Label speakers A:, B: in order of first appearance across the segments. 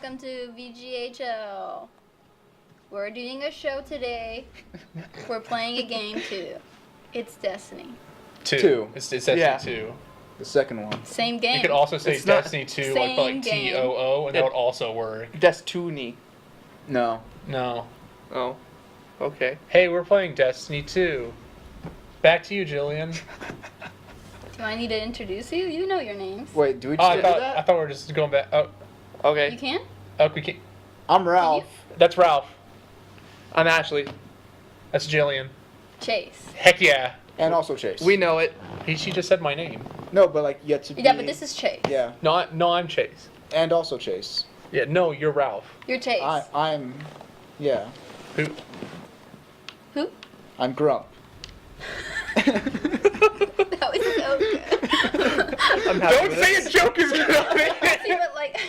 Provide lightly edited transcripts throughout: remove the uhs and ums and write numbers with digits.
A: welcome to VGHL. We're doing a show today. We're playing a game too. It's Destiny.
B: Two.
C: It's Destiny
B: Yeah.
C: 2.
B: The second one.
A: Same game.
C: You could also say
B: It's not-
C: Destiny 2,
A: Same
C: like
A: game.
C: TOO, and that would also work.
B: Destiny. No.
C: No.
B: Oh. Okay.
C: Hey, we're playing Destiny 2. Back to you, Jillian.
A: Do I need to introduce you? You know your names.
B: Wait, do we
C: Oh,
B: just
C: I
B: do
C: thought
B: that?
C: we were just going back. Oh,
B: Okay.
A: You can?
C: we can't.
B: I'm Ralph.
C: That's Ralph.
B: I'm Ashley.
C: That's Jillian.
A: Chase.
C: Heck yeah.
B: And also Chase.
D: We know it.
C: She just said my name.
B: No, but like yet to be.
A: Yeah, but this is Chase.
B: Yeah.
C: No, I'm Chase.
B: And also Chase.
C: Yeah, no, you're Ralph.
A: You're Chase.
B: I'm. Yeah.
C: Who?
A: Who?
B: I'm Grump.
A: That was so good.
D: I'm happy
C: Don't
D: with
C: say
D: it.
C: a joke is good.
A: See, but like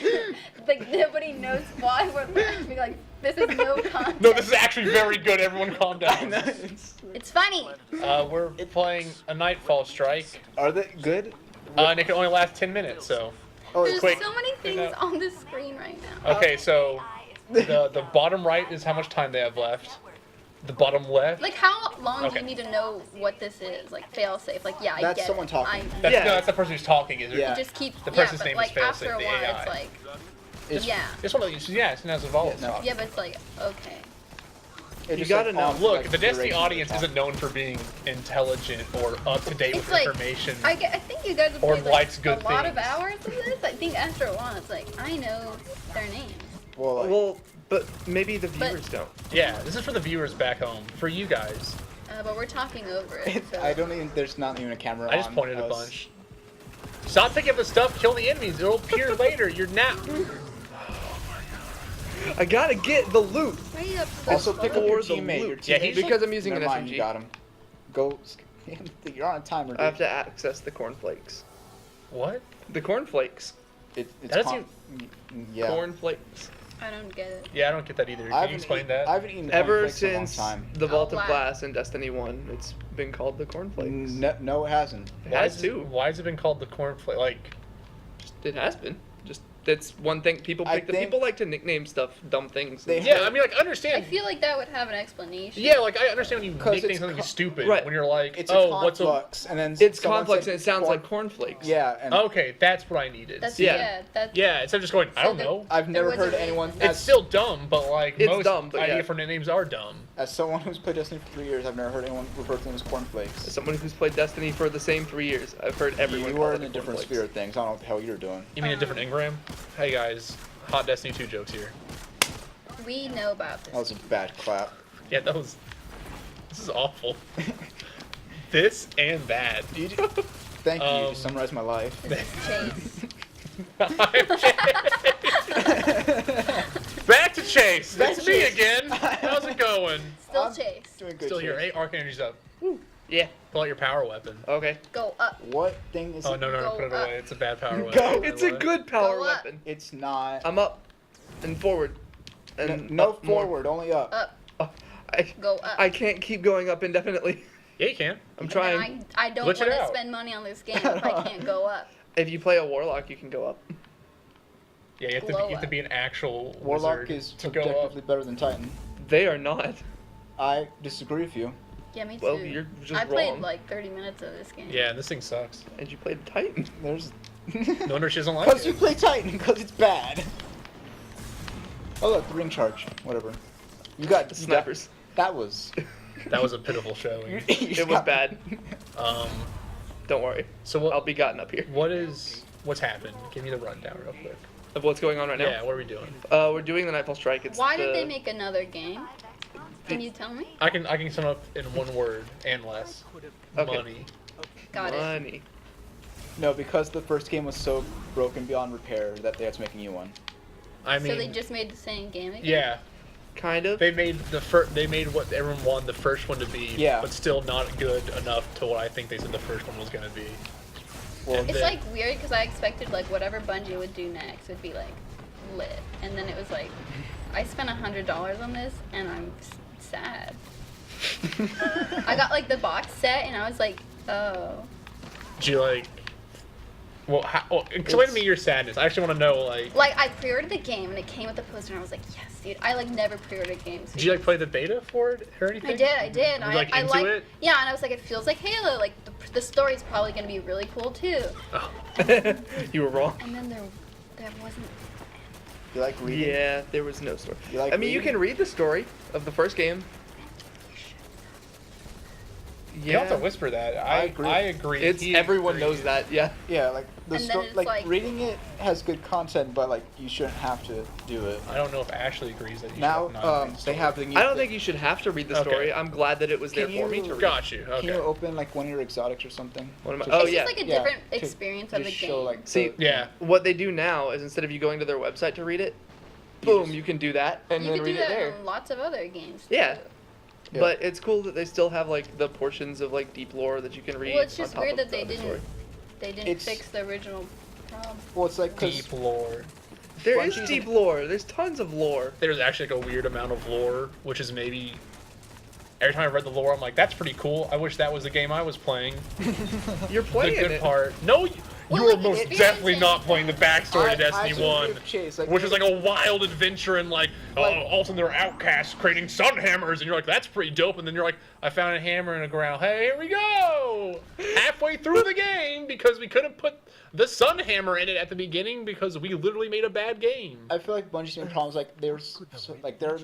A: nobody knows why we're laughing. Like, this is no context.
C: No, this is actually very good. Everyone calm down.
A: It's funny.
C: We're playing a Nightfall Strike,
B: Are they good?
C: and it can only last 10 minutes, so...
B: Oh,
A: There's
C: quick.
A: so many things
C: Yeah.
A: on the screen right now.
C: Okay, so the bottom right is how much time they have left. The bottom left...
A: Like, how long do
C: Okay.
A: you need to know what this is? Like, fail-safe. Like, yeah, I
B: That's
A: get
B: someone
A: it.
B: talking.
C: That's,
D: Yeah.
C: no, that's the person who's talking. Is it?
B: Yeah.
A: Just keep.
C: The person's
A: but
C: name is
A: like
C: fail-safe,
A: after a
C: the
A: while,
C: AI.
A: it's like,
B: It's,
A: yeah,
C: It's one of these... Yeah, it's as evolved.
B: Yeah, no.
A: yeah, but it's like, okay.
B: it
D: You
B: just,
D: gotta know.
B: on,
C: Look,
B: like,
C: the Destiny
B: duration of
C: audience
B: the
C: isn't known for being intelligent or up-to-date
A: It's
C: with
A: like,
C: information.
A: I think you guys have
C: Or
A: played
C: likes
A: like,
C: good
A: a lot of
C: things.
A: hours of this. I think after a while, it's like, I know their names.
B: Well, like,
D: Well, but maybe the viewers don't.
C: Yeah, this is for the viewers back home. For you guys.
A: But we're talking over it. So.
B: I don't even. There's not even a camera on.
C: I just pointed a
B: us.
C: bunch. Stop picking up the stuff, kill the enemies. It'll appear later. You're now...
D: I gotta get the loot.
A: Why are you up
B: Also, pick up your
D: For the
B: teammate. Your
D: loot.
C: Yeah,
B: teammate.
C: he's
D: Because I'm using
B: Never
D: an
B: mind,
D: SMG.
B: you got him. Go. You're on a timer. Dude.
D: I have to access the cornflakes.
C: What?
D: The cornflakes.
B: It's
C: That
B: con- yeah.
D: Cornflakes.
A: I don't get it.
C: Yeah, I don't get that either.
B: I
C: Can you
B: haven't
C: explain
B: eat-
C: that?
B: I haven't eaten
D: Ever
B: cornflakes in a long
D: since
B: time.
D: the Vault
A: wow.
D: of Glass in Destiny 1, it's been called the cornflakes.
B: No, it hasn't.
D: It has to.
C: Why has it been called the cornflake? Like,
D: It has been. Just that's one thing people
B: I
D: pick. The
B: think-
D: people like to nickname stuff dumb things.
B: They-
C: yeah, I mean, like,
A: I
C: understand.
A: feel like that would have an explanation.
C: Yeah, like, I understand when you
B: 'Cause
C: nickname
B: it's
C: something
B: co-
C: stupid.
D: Right.
C: When you're like,
B: It's
C: oh,
B: a
C: what's a...
B: conflux, and then
D: It's
B: someone
D: complex
B: said
D: and it sounds
B: corn-
D: like cornflakes.
B: Yeah, and
C: Okay, that's what I needed.
A: That's
D: Yeah.
A: That's
C: Yeah, instead of just going, I
A: So
C: don't
A: the-
C: know.
B: I've
A: There
B: never
A: was a
B: heard
A: reason.
B: anyone.
C: It's still dumb, but, like,
D: It's
C: most
D: dumb, but
C: idea
D: yeah.
C: for names are dumb.
B: As someone who's played Destiny for 3 years, I've never heard anyone refer to them as cornflakes.
D: As someone who's played Destiny for the same 3 years, I've heard everyone
B: You
D: call
B: were
D: it
B: in a different
D: cornflakes.
B: sphere of things. I don't know what the hell you're doing.
C: You mean a different engram? Hey, guys. Hot Destiny 2 jokes here.
A: we know about this.
B: That was a bad clap.
C: Yeah, that was... This is awful. This and that.
B: Thank you. You just summarized my life.
A: This is Chase.
C: Back to Chase.
B: Back
C: It's
B: to
C: me
B: Chase.
C: again. How's it going?
A: Still
B: I'm
A: Chase.
B: Doing good.
C: Still here.
B: Chase.
C: Hey, arc energy's up.
D: Yeah.
C: Pull out your power weapon.
D: Okay.
A: Go up.
B: What thing is
C: Oh,
B: it?
C: no,
A: Go
C: put it
A: up.
C: away. It's a bad power weapon.
B: Go.
C: Put it
D: It's a
C: away.
D: good power
A: Go up.
D: weapon.
B: It's not.
D: I'm up and forward.
B: No,
D: And
B: no
D: up more.
B: forward, only up.
A: Up.
D: I,
A: Go up.
D: I can't keep going up indefinitely.
C: Yeah, you can.
D: I'm
A: And
D: trying.
A: I don't
C: Glitch it
A: want to
C: out.
A: spend money on this game if I can't go up.
D: If you play a warlock, you can go up.
C: Yeah, you have, to be,
A: Glow
C: you have to
A: up.
C: be an actual
B: Warlock
C: wizard
B: is
C: to go
B: objectively
C: up.
B: better than Titan.
D: They are not.
B: I disagree with you.
A: Yeah, me too.
D: Well, you're just
A: I played
D: wrong.
A: like 30 minutes of this game.
C: Yeah, this thing sucks.
D: And you played Titan.
B: There's.
C: No wonder she doesn't like
B: Because you
C: it.
B: play Titan, because it's bad. Oh look, the ring charge. Whatever. You got
D: Snipers.
B: That was.
C: That was a pitiful showing.
B: You
D: It was
B: got-
D: bad. Don't worry.
C: So what?
D: I'll be gotten up here.
C: What's happened? Give me the rundown real quick.
D: Of what's going on right now?
C: Yeah, what are we doing?
D: We're doing the Nightfall Strike. It's
A: Why
D: the,
A: did they make another game? Can you tell me?
C: I can sum up in one word and less.
D: Okay.
C: Money.
A: Got it.
D: money?
B: No, because the first game was so broken beyond repair that they had to make a new one.
C: I mean,
A: So they just made the same game again?
C: yeah,
D: Kind of.
C: they made they made what everyone wanted the first one to be,
B: Yeah.
C: but still not good enough to what I think they said the first one was gonna be.
B: Well,
C: And
A: It's
C: then-
A: like weird because I expected like whatever Bungie would do next would be like lit, and then it was like I spent $100 on this and I'm sad. I got like the box set and I was like, oh.
C: Did you like Well, explain to me your sadness. I actually want to know, like...
A: Like, I pre-ordered the game, and it came with the poster, and I was like, yes, dude. I, like, never pre-ordered games.
C: Did you, like, play the beta for it or anything?
A: I did.
C: Were you, like, into it?
A: Yeah, and I was like, it feels like Halo. Like, the story's probably going to be really cool, too.
C: Oh.
D: You were wrong.
A: And then there wasn't...
B: You like reading?
D: Yeah, there was no story.
B: You like
D: I mean, you
B: reading?
D: can read the story of the first game.
C: You don't have to whisper that. I agree.
D: It's everyone knows that. Yeah.
B: Yeah, like the
A: And then
B: story,
A: it's
B: like
A: like-
B: reading it has good content, but like you shouldn't have to do it.
C: I don't know if Ashley agrees that you
B: Now,
C: should not read the
B: they
C: story.
B: have the new.
D: I don't think you should have to read the
C: Okay.
D: story. I'm glad that it was there
B: Can
D: for me
B: you-
D: to read.
C: Got you.
B: Can
C: Okay.
B: you open like one of your exotics or something?
D: What am I-
B: Just-
D: oh,
A: It's
D: yeah.
A: just, like, a
B: Yeah,
A: different
B: to
A: experience of the
B: just
A: game.
B: show, like,
D: See,
B: the-
C: Yeah.
D: What they do now is instead of you going to their website to read it, boom, you can do that and
A: You
D: then
A: could
D: read
A: do
D: it
A: that
D: there.
A: in lots of other games,
D: Yeah.
A: too.
B: Yeah.
D: But it's cool that they still have like the portions of like deep lore that you can read.
A: Well, it's
D: on
A: just
D: top
A: weird
D: of
A: that
D: the
A: they
D: other
A: didn't
D: story.
B: It's-
A: fix the original problem.
B: Well, it's like 'cause
C: Deep lore.
D: There is
B: Bungie's
D: deep lore. There's tons of lore.
C: There's actually like a weird amount of lore, which is maybe... Every time I read the lore, I'm like, that's pretty cool. I wish that was the game I was playing.
D: You're
C: The
D: playing
C: good
D: it.
C: part. No,
A: Well,
C: you are
A: like,
C: most
A: experiencing-
C: definitely not playing the backstory to Destiny
B: actually
C: 1.
B: agree with Chase, like,
C: Which is like a wild adventure and like,
B: Like-
C: all of a sudden they're outcasts creating sun hammers and you're like, that's pretty dope. And then you're like, I found a hammer in the ground. Hey, here we go! Halfway through the game because we couldn't put the sun hammer in it at the beginning because we literally made a bad game.
B: I feel like Bungie's main problems like they're an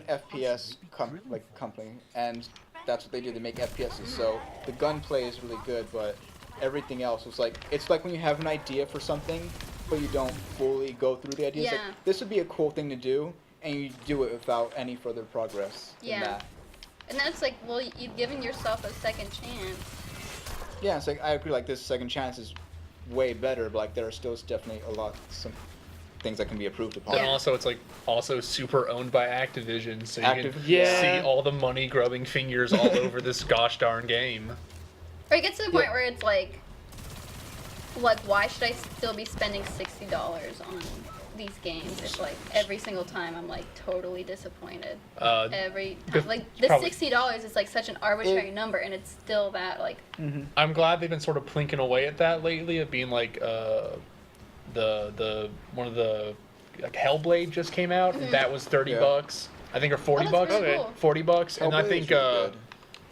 B: FPS company, and that's what they do. They make FPSs. So the gunplay is really good, but everything else was like it's like when you have an idea for something, but you don't fully go through the idea. It's
A: Yeah.
B: like this would be a cool thing to do, and you do it without any further progress than
A: Yeah.
B: that.
A: And then it's like, well, you've given yourself a second chance.
B: Yeah, it's like I agree. Like this second chance is way better, but like there are still definitely some things that can be improved upon.
C: And
A: Yeah.
C: also, it's like also super owned by Activision, so you can
D: Yeah.
C: see all the money grubbing fingers all over this gosh darn game.
A: Or it gets to the point
B: Yeah.
A: where it's like, why should I still be spending $60 on these games? It's like every single time I'm like totally disappointed. Every
C: good-
A: time. Like the
C: probably-
A: $60 is like such an arbitrary number, and it's still that like.
C: I'm glad they've been sort of plinking away at that lately, of being like the one of the like Hellblade just came out, and that was $30, I think, or 40
A: Oh,
C: bucks.
A: that's really cool.
C: 40 bucks, and I
B: Hellblade
C: think
B: is really good.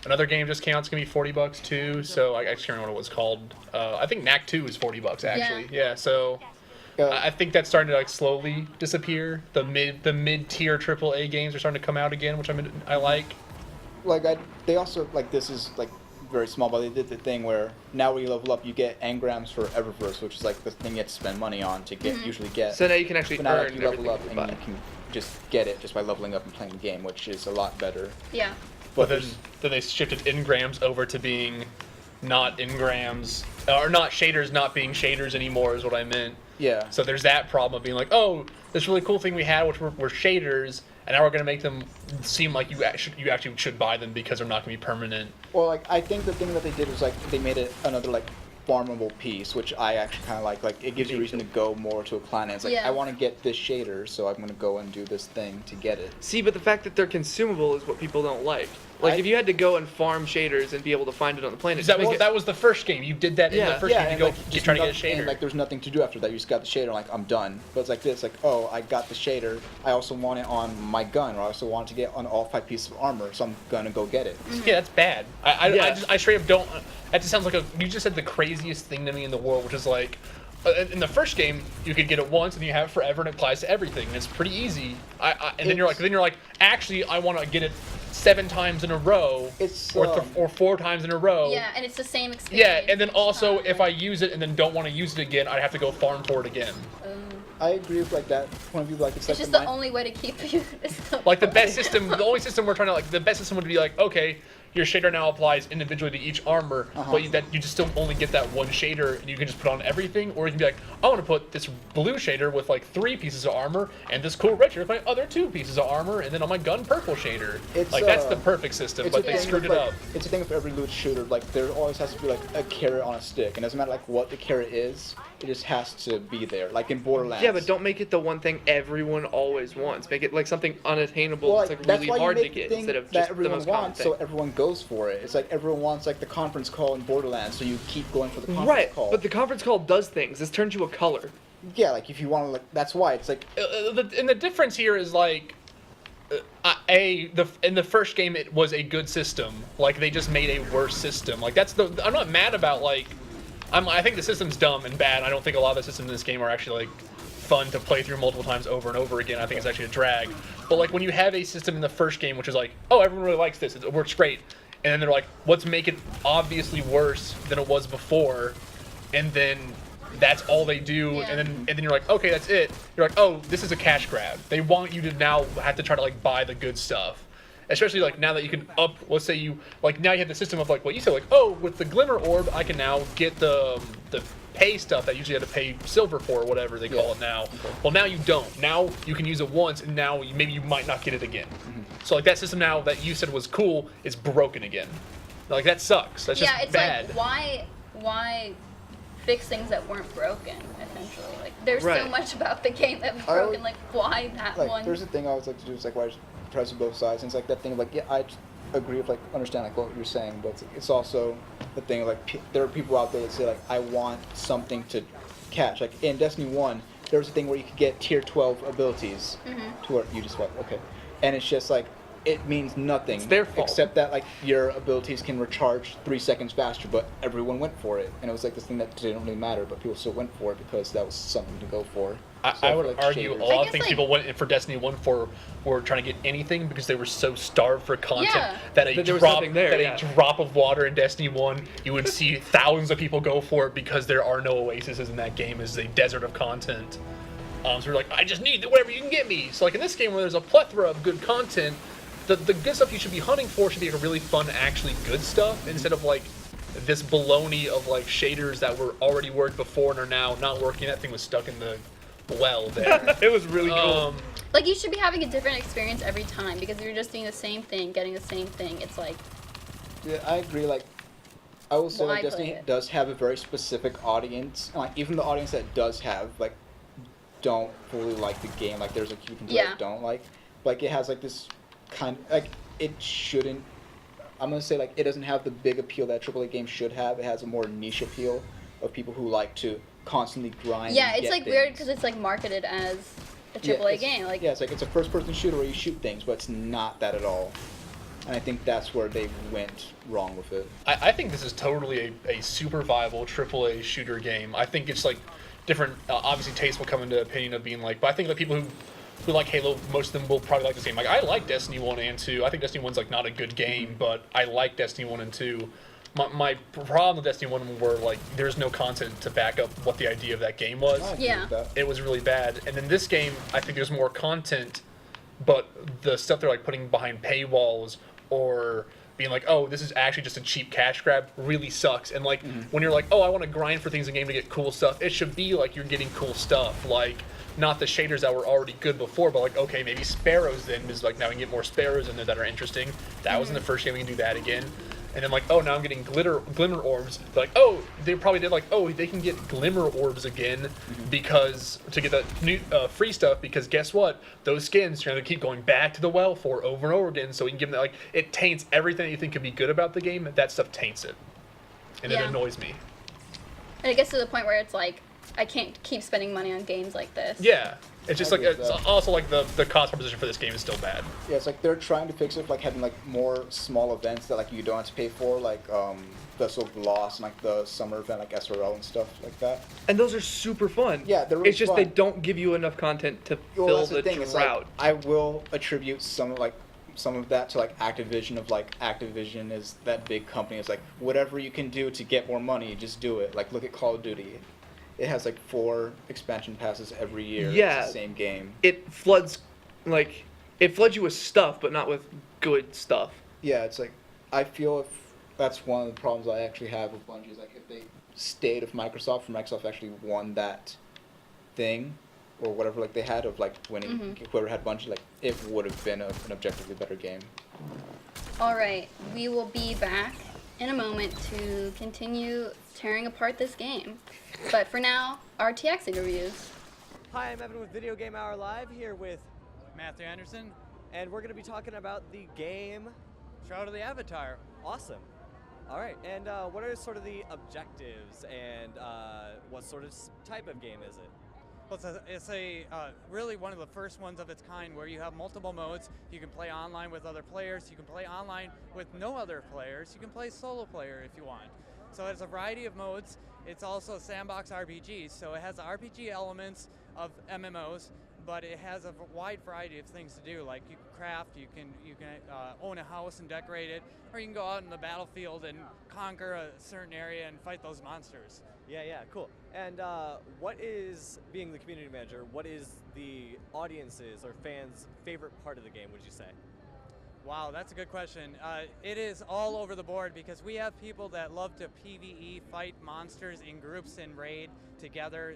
C: another game just came out. It's gonna be $40 too. So I just can't remember what it was called. I think Knack 2 is $40 actually. Yeah. So I think that's starting to like slowly disappear. The mid tier AAA games are starting to come out again, which I like.
B: Like they also like this is like very small, but they did the thing where now when you level up, you get engrams for Eververse, which is like the thing you have to spend money on to get usually get.
D: So now you can actually
B: But now
D: earn
B: like, you level
D: everything
B: up
D: you
B: and
D: buy.
B: you can just get it just by leveling up and playing the game, which is a lot better.
A: Yeah.
C: But then,
B: there's-
C: then they shifted engrams over to being not engrams, or not shaders not being shaders anymore is what I meant.
B: Yeah.
C: So there's that problem of being like, oh, this really cool thing we had, which were shaders, and now we're going to make them seem like you actually should buy them because they're not going to be permanent.
B: Well, like I think the thing that they did was like they made it another like farmable piece, which I actually kind of like. Like it gives you a reason to go more to a planet. It's like
A: Yeah.
B: I want to get this shader, so I'm gonna go and do this thing to get it.
D: See, but the fact that they're consumable is what people don't like. Like, if you had to go and farm shaders and be able to find it on the planet,
C: That was the first game. You did that in the first game to
B: and,
C: go
B: like, just
C: try to get a
B: nothing-
C: shader.
B: And like there's nothing to do after that. You just got the shader. Like I'm done. But it's like this. Like oh, I got the shader. I also want it on my gun, or I also want to get on all 5 pieces of armor. So I'm gonna go get it.
C: Yeah, that's bad.
D: Yeah.
C: I straight up don't. That just sounds like you just said the craziest thing to me in the world, which is like, in the first game you could get it once and you have it forever and it applies to everything. And it's pretty easy. And then you're like, actually, I want to get it 7 times in a row,
B: It's,
C: or 4 times in a row.
A: Yeah, and it's the same experience.
C: Yeah, and then
A: each
C: also
A: time.
C: if I use it and then don't want to use it again, I'd have to go farm for it again.
B: I agree with like that point of view. Like it's like
A: It's just
B: the
A: the only way to keep you.
C: Like the best system, the only system we're trying to the best system would be like, okay, your shader now applies individually to each armor, but you just still only get that one shader, and you can just put on everything, or you can be like, I want to put this blue shader with like 3 pieces of armor, and this cool red shader with my other 2 pieces of armor, and then on my gun purple shader.
B: It's,
C: like that's the perfect system,
B: It's
C: but
B: a
C: they
B: thing
C: screwed
B: with,
C: it
B: like,
C: up.
B: It's a thing with every loot shooter. Like there always has to be like a carrot on a stick, and it doesn't matter like what the carrot is. It just has to be there. Like in Borderlands.
D: Yeah, but don't make it the one thing everyone always wants. Make it like something unattainable.
B: Well,
D: That's
B: like,
D: like
B: that's
D: really
B: why you
D: hard to
B: make the
D: get
B: thing
D: instead of
B: that
D: just the
B: everyone
D: most common
B: wants,
D: thing.
B: so everyone goes goes for it. It's like everyone wants like the conference call in Borderlands, so you keep going for the conference call.
D: Right, but the conference call does things. This turns you a color.
B: Yeah, like if you want to, like that's why it's like.
C: And the difference here is like, in the first game it was a good system. Like they just made a worse system. Like I'm not mad about like, I think the system's dumb and bad. I don't think a lot of the systems in this game are actually like fun to play through multiple times over and over again. I think it's actually a drag. But like when you have a system in the first game which is like, oh, everyone really likes this, it works great, and then they're like, let's make it obviously worse than it was before, and then that's all they do, and then you're like, okay, that's it. You're like, oh, this is a cash grab. They want you to now have to try to like buy the good stuff. Especially like now that you can up, let's say you like now you have the system of like what you said, like, oh, with the Glimmer Orb I can now get the pay stuff that usually had to pay silver for, or whatever they call it now. Okay. Well, now you don't. Now you can use it once, and now maybe you might not get it again. So like that system now that you said was cool is broken again. Like that sucks. That's just bad.
A: Like why fix things that weren't broken? Essentially, like there's so much about the game that was broken. Like why that
B: like,
A: one?
B: There's a thing I always like to do is like why I just press on both sides. And it's like that thing of like I agree with like understand like what you're saying, but it's also the thing of like there are people out there that say like I want something to catch. Like in Destiny 1, there was a thing where you could get tier 12 abilities to where you just like okay, and it's just like it means nothing.
C: It's their fault.
B: Except that like your abilities can recharge 3 seconds faster, but everyone went for it, and it was like this thing that didn't really matter, but people still went for it because that was something to go for.
C: I would argue a lot of things people went for Destiny 1 for were trying to get anything because they were so starved for content that a drop of water in Destiny 1, you would see thousands of people go for it because there are no oases in that game. It's a desert of content. So we're like, I just need whatever you can get me. So like in this game where there's a plethora of good content, the good stuff you should be hunting for should be like a really fun, actually good stuff, instead of like this baloney of like shaders that were already worked before and are now not working. That thing was stuck in the well there.
D: It was really cool.
A: Like you should be having a different experience every time, because if you're just doing the same thing, getting the same thing, it's like.
B: Yeah, I agree. Like, I will say like Destiny does have a very specific audience. And, like even the audience that does have like don't fully like the game. Like there's a few people that don't like. Like it has like this kind like it shouldn't. I'm gonna say like it doesn't have the big appeal that AAA games should have. It has a more niche appeal of people who like to constantly grind.
A: Yeah, it's like weird because it's like marketed as a AAA game. Like
B: it's like it's a first-person shooter where you shoot things, but it's not that at all. And I think that's where they went wrong with it.
C: I think this is totally a super viable AAA shooter game. I think it's like different. Obviously, taste will come into opinion of being like, but I think the people who like Halo, most of them will probably like this game. Like I like Destiny 1 and 2. I think Destiny 1's like not a good game, but I like Destiny 1 and 2. My problem with Destiny 1 were like there's no content to back up what the idea of that game was. It was really bad. And then this game, I think there's more content, but the stuff they're like putting behind paywalls or being like, oh, this is actually just a cheap cash grab really sucks. And like when you're like, oh, I want to grind for things in game to get cool stuff, it should be like you're getting cool stuff. Like not the shaders that were already good before, but like, okay, maybe sparrows then is like now we can get more sparrows in there that are interesting. That was in the first game, we can do that again. And then like, oh, now I'm getting glimmer orbs. Like, oh, they probably did like, oh, they can get glimmer orbs again because to get that new free stuff. Because guess what? Those skins you're gonna keep going back to the well for over and over again. So we can give them that, like it taints everything that you think could be good about the game. That stuff taints it, and it annoys me.
A: And it gets to the point where it's like I can't keep spending money on games like this.
C: Yeah. It's just like it's also like the cost proposition for this game is still bad.
B: Yeah, it's like they're trying to fix it, like having like more small events that like you don't have to pay for, like Vessel of Lost and like the summer event like SRL and stuff like that.
D: And those are super fun.
B: Yeah, they're really
D: It's just
B: fun.
D: they don't give you enough content to fill the
B: thing.
D: drought.
B: It's like, I will attribute some of that to like Activision. Of like Activision is that big company. It's like whatever you can do to get more money, just do it. Like look at Call of Duty. It has like 4 expansion passes every year.
D: Yeah,
B: it's the same game.
D: It floods you with stuff, but not with good stuff.
B: Yeah, it's like I feel if that's one of the problems I actually have with Bungie is like if they stayed with Microsoft, and Microsoft actually won that thing or whatever like they had of like winning whoever had Bungie, like it would have been an objectively better game.
A: All right, we will be back in a moment to continue tearing apart this game. But for now, RTX interviews.
E: Hi, I'm Evan with Video Game Hour Live here with Matthew Anderson, and we're going to be talking about the game
F: Shroud of the Avatar.
E: Awesome. All right, and what are sort of the objectives, and what sort of type of game is it?
F: Well, it's really one of the first ones of its kind where you have multiple modes. You can play online with other players. You can play online with no other players. You can play solo player if you want. So it's a variety of modes. It's also a sandbox RPG, so it has RPG elements of MMOs, but it has a wide variety of things to do. Like you can craft, you can own a house and decorate it, or you can go out in the battlefield and conquer a certain area and fight those monsters.
E: Yeah, cool. And what is, being the community manager, what is the audience's or fans' favorite part of the game, would you say?
F: Wow, that's a good question. It is all over the board because we have people that love to PvE, fight monsters in groups and raid together,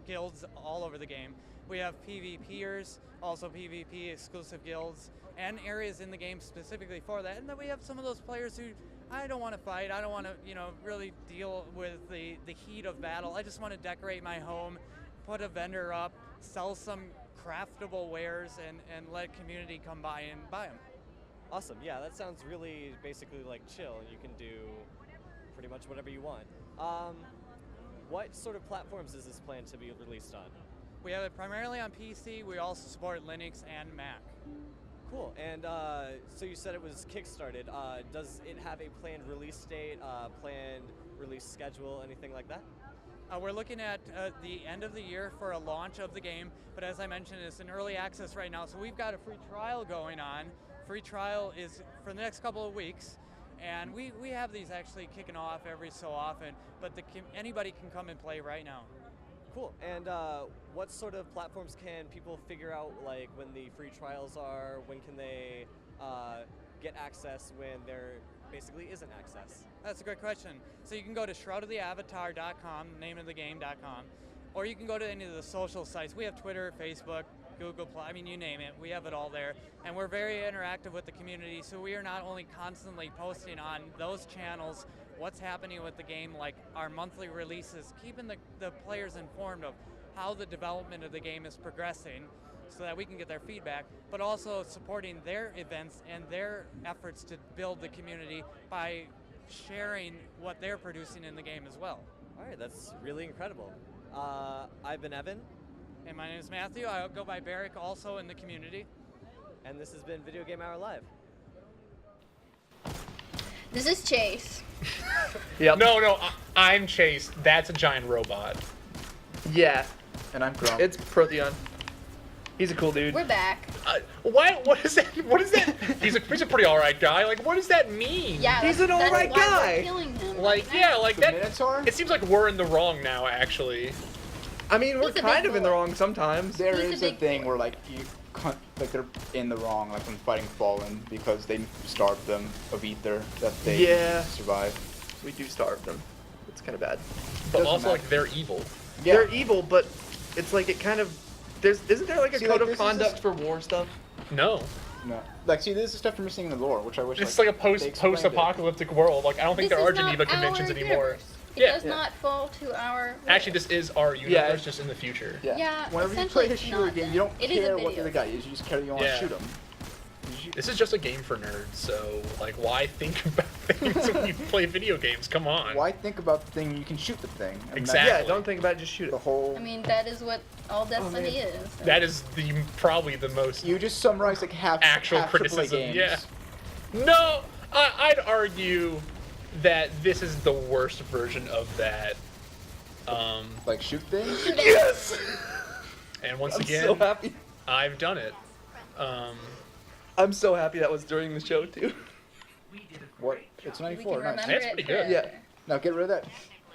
F: guilds all over the game. We have PvPers, also PvP exclusive guilds, and areas in the game specifically for that. And then we have some of those players who, I don't want to fight, I don't want to, really deal with the heat of battle. I just want to decorate my home, put a vendor up, sell some craftable wares, and let community come by and buy them.
E: Awesome. Yeah, that sounds really basically like chill. You can do pretty much whatever you want. What sort of platforms is this planned to be released on?
F: We have it primarily on PC. We also support Linux and Mac.
E: Cool. And so you said it was kickstarted. Does it have a planned release date, planned release schedule, anything like that?
F: We're looking at the end of the year for a launch of the game, but as I mentioned, it's in early access right now, so we've got a free trial going on. Free trial is for the next couple of weeks, and we have these actually kicking off every so often, but anybody can come and play right now.
E: Cool. And what sort of platforms can people figure out, like when the free trials are? When can they get access when there basically isn't access?
F: That's a good question. So you can go to shroudoftheavatar.com, nameofthegame.com, or you can go to any of the social sites. We have Twitter, Facebook, Google+, you name it, we have it all there. And we're very interactive with the community, so we are not only constantly posting on those channels what's happening with the game, like our monthly releases, keeping the players informed of how the development of the game is progressing so that we can get their feedback, but also supporting their events and their efforts to build the community by sharing what they're producing in the game as well.
E: All right, that's really incredible. I've been Evan.
F: And my name is Matthew. I go by Barrick also in the community.
E: And this has been Video Game Hour Live.
A: This is Chase.
D: Yep.
C: No, I'm Chase. That's a giant robot.
D: Yeah.
B: And I'm Grump.
D: It's Protheon. He's a cool dude.
A: We're back.
C: Why? What is that? What is that? He's a pretty alright guy. Like, what does that mean?
A: Yeah,
D: He's an
A: that's
D: alright
A: why
D: guy.
A: we're killing him
C: Like,
A: right
C: yeah,
A: now.
C: like
B: The
C: that.
B: Minotaur?
C: It seems like we're in the wrong now, actually.
D: I mean, we're
A: He's a
D: kind
A: big
D: of in the
A: boy.
D: wrong sometimes.
B: There
A: He's a
B: is a
A: big
B: thing
A: boy.
B: where like they're in the wrong, like when fighting Fallen, because they starved them of ether that they
D: Yeah.
B: survive.
D: We do starve them. It's kind of bad.
C: But
B: Doesn't
C: also,
B: matter.
C: like, they're evil.
B: Yeah.
D: They're evil, but it's like it kind of. Isn't there like a
B: See,
D: code
B: like,
D: of
B: this is
D: conduct
B: just-
D: for war stuff?
C: No.
B: No. Like, see, this is stuff you're missing in the lore, which I wish.
C: It's like a
B: they explained it.
C: post-apocalyptic world. Like, I don't think
A: This
C: there are
A: is not
C: Geneva conventions
A: our
C: anymore.
A: universe. It
C: Yeah.
A: does not fall to our.
C: Actually, this is our universe,
D: Yeah.
C: just in the future.
B: Yeah.
A: Yeah,
B: Whenever you
A: essentially
B: play a
A: it's
B: shooter
A: not
B: game,
A: them.
B: you don't
A: It is a
B: care what the
A: video
B: other guy is. You just care you want
C: Yeah.
B: to shoot him.
C: This is just a game for nerds, so, like, why think about things when you play video games? Come on.
B: Why think about the thing? You can shoot the thing. And
C: Exactly.
D: Yeah, don't think about it, just shoot
B: The
D: it.
B: whole.
A: I mean, that is what all Destiny
B: man.
A: is.
C: That is probably the most
B: You just summarized like half
C: actual
B: half AAA
C: criticism.
B: games.
C: Yeah. No, I'd argue that this is the worst version of that.
B: Like shoot things.
D: Yes!
C: And once
D: I'm
C: again,
D: so happy.
C: I've done it.
D: I'm so happy that was during the show, too.
B: What? It's
A: We
B: 94.
A: can
B: Nice.
A: remember
C: That's
A: it
C: pretty good.
D: Yeah.
A: forever.
B: Now get rid of that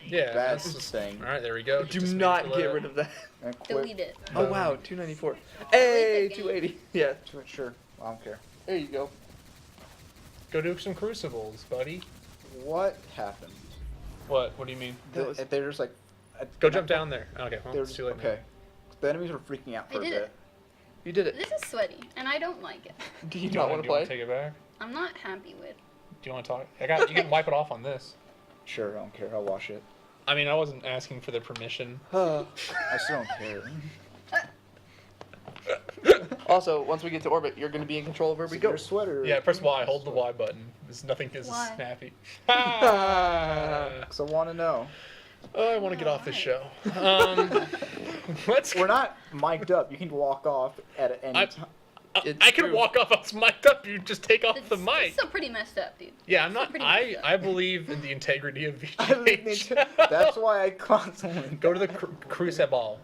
C: Yeah.
B: bad
C: that's-
B: thing.
C: All right, there we go.
D: Do
C: Just
D: not
C: dismantle
D: get
C: it.
D: rid of that.
B: And quit.
A: Delete it.
D: Oh, wow, 294. Hey,
A: the game.
D: 280. Yeah,
B: Sure. I don't care.
D: there you go.
C: Go do some crucibles, buddy.
B: What happened?
C: What? What do you mean?
D: That was-
B: They're just like.
C: Go jump down there. Okay, well,
B: They're
C: it's
B: just,
C: too late.
B: okay. The enemies were freaking out for
A: I
B: a
A: did
B: bit.
A: it.
D: You did it.
A: This is sweaty, and I don't like it.
D: Do you
C: Do
D: not
C: you
D: want to
C: want to
D: play?
C: take it back?
A: I'm not happy with.
C: Do you want to talk? You can wipe it off on this.
B: Sure, I don't care. I'll wash it.
C: I mean, I wasn't asking for the permission.
B: I still don't care.
D: Also, once we get to orbit, you're going to be in control of where we go.
B: Your sweater.
C: Yeah, press Y. Hold the Y button. There's nothing is
A: Why?
C: snappy.
B: Because I want to know.
C: Oh, I want to get off this show. Let's.
B: We're not mic'd up. You can walk off at any time.
C: I can walk off. I was mic'd up. You just take off the
A: It's
C: mic.
A: still pretty messed up, dude.
C: Yeah, I'm
A: Still
C: not.
A: pretty messed up.
C: I believe in the integrity of
B: I mean,
C: VGHL.
B: that's why I constantly
C: Go to the Crucible.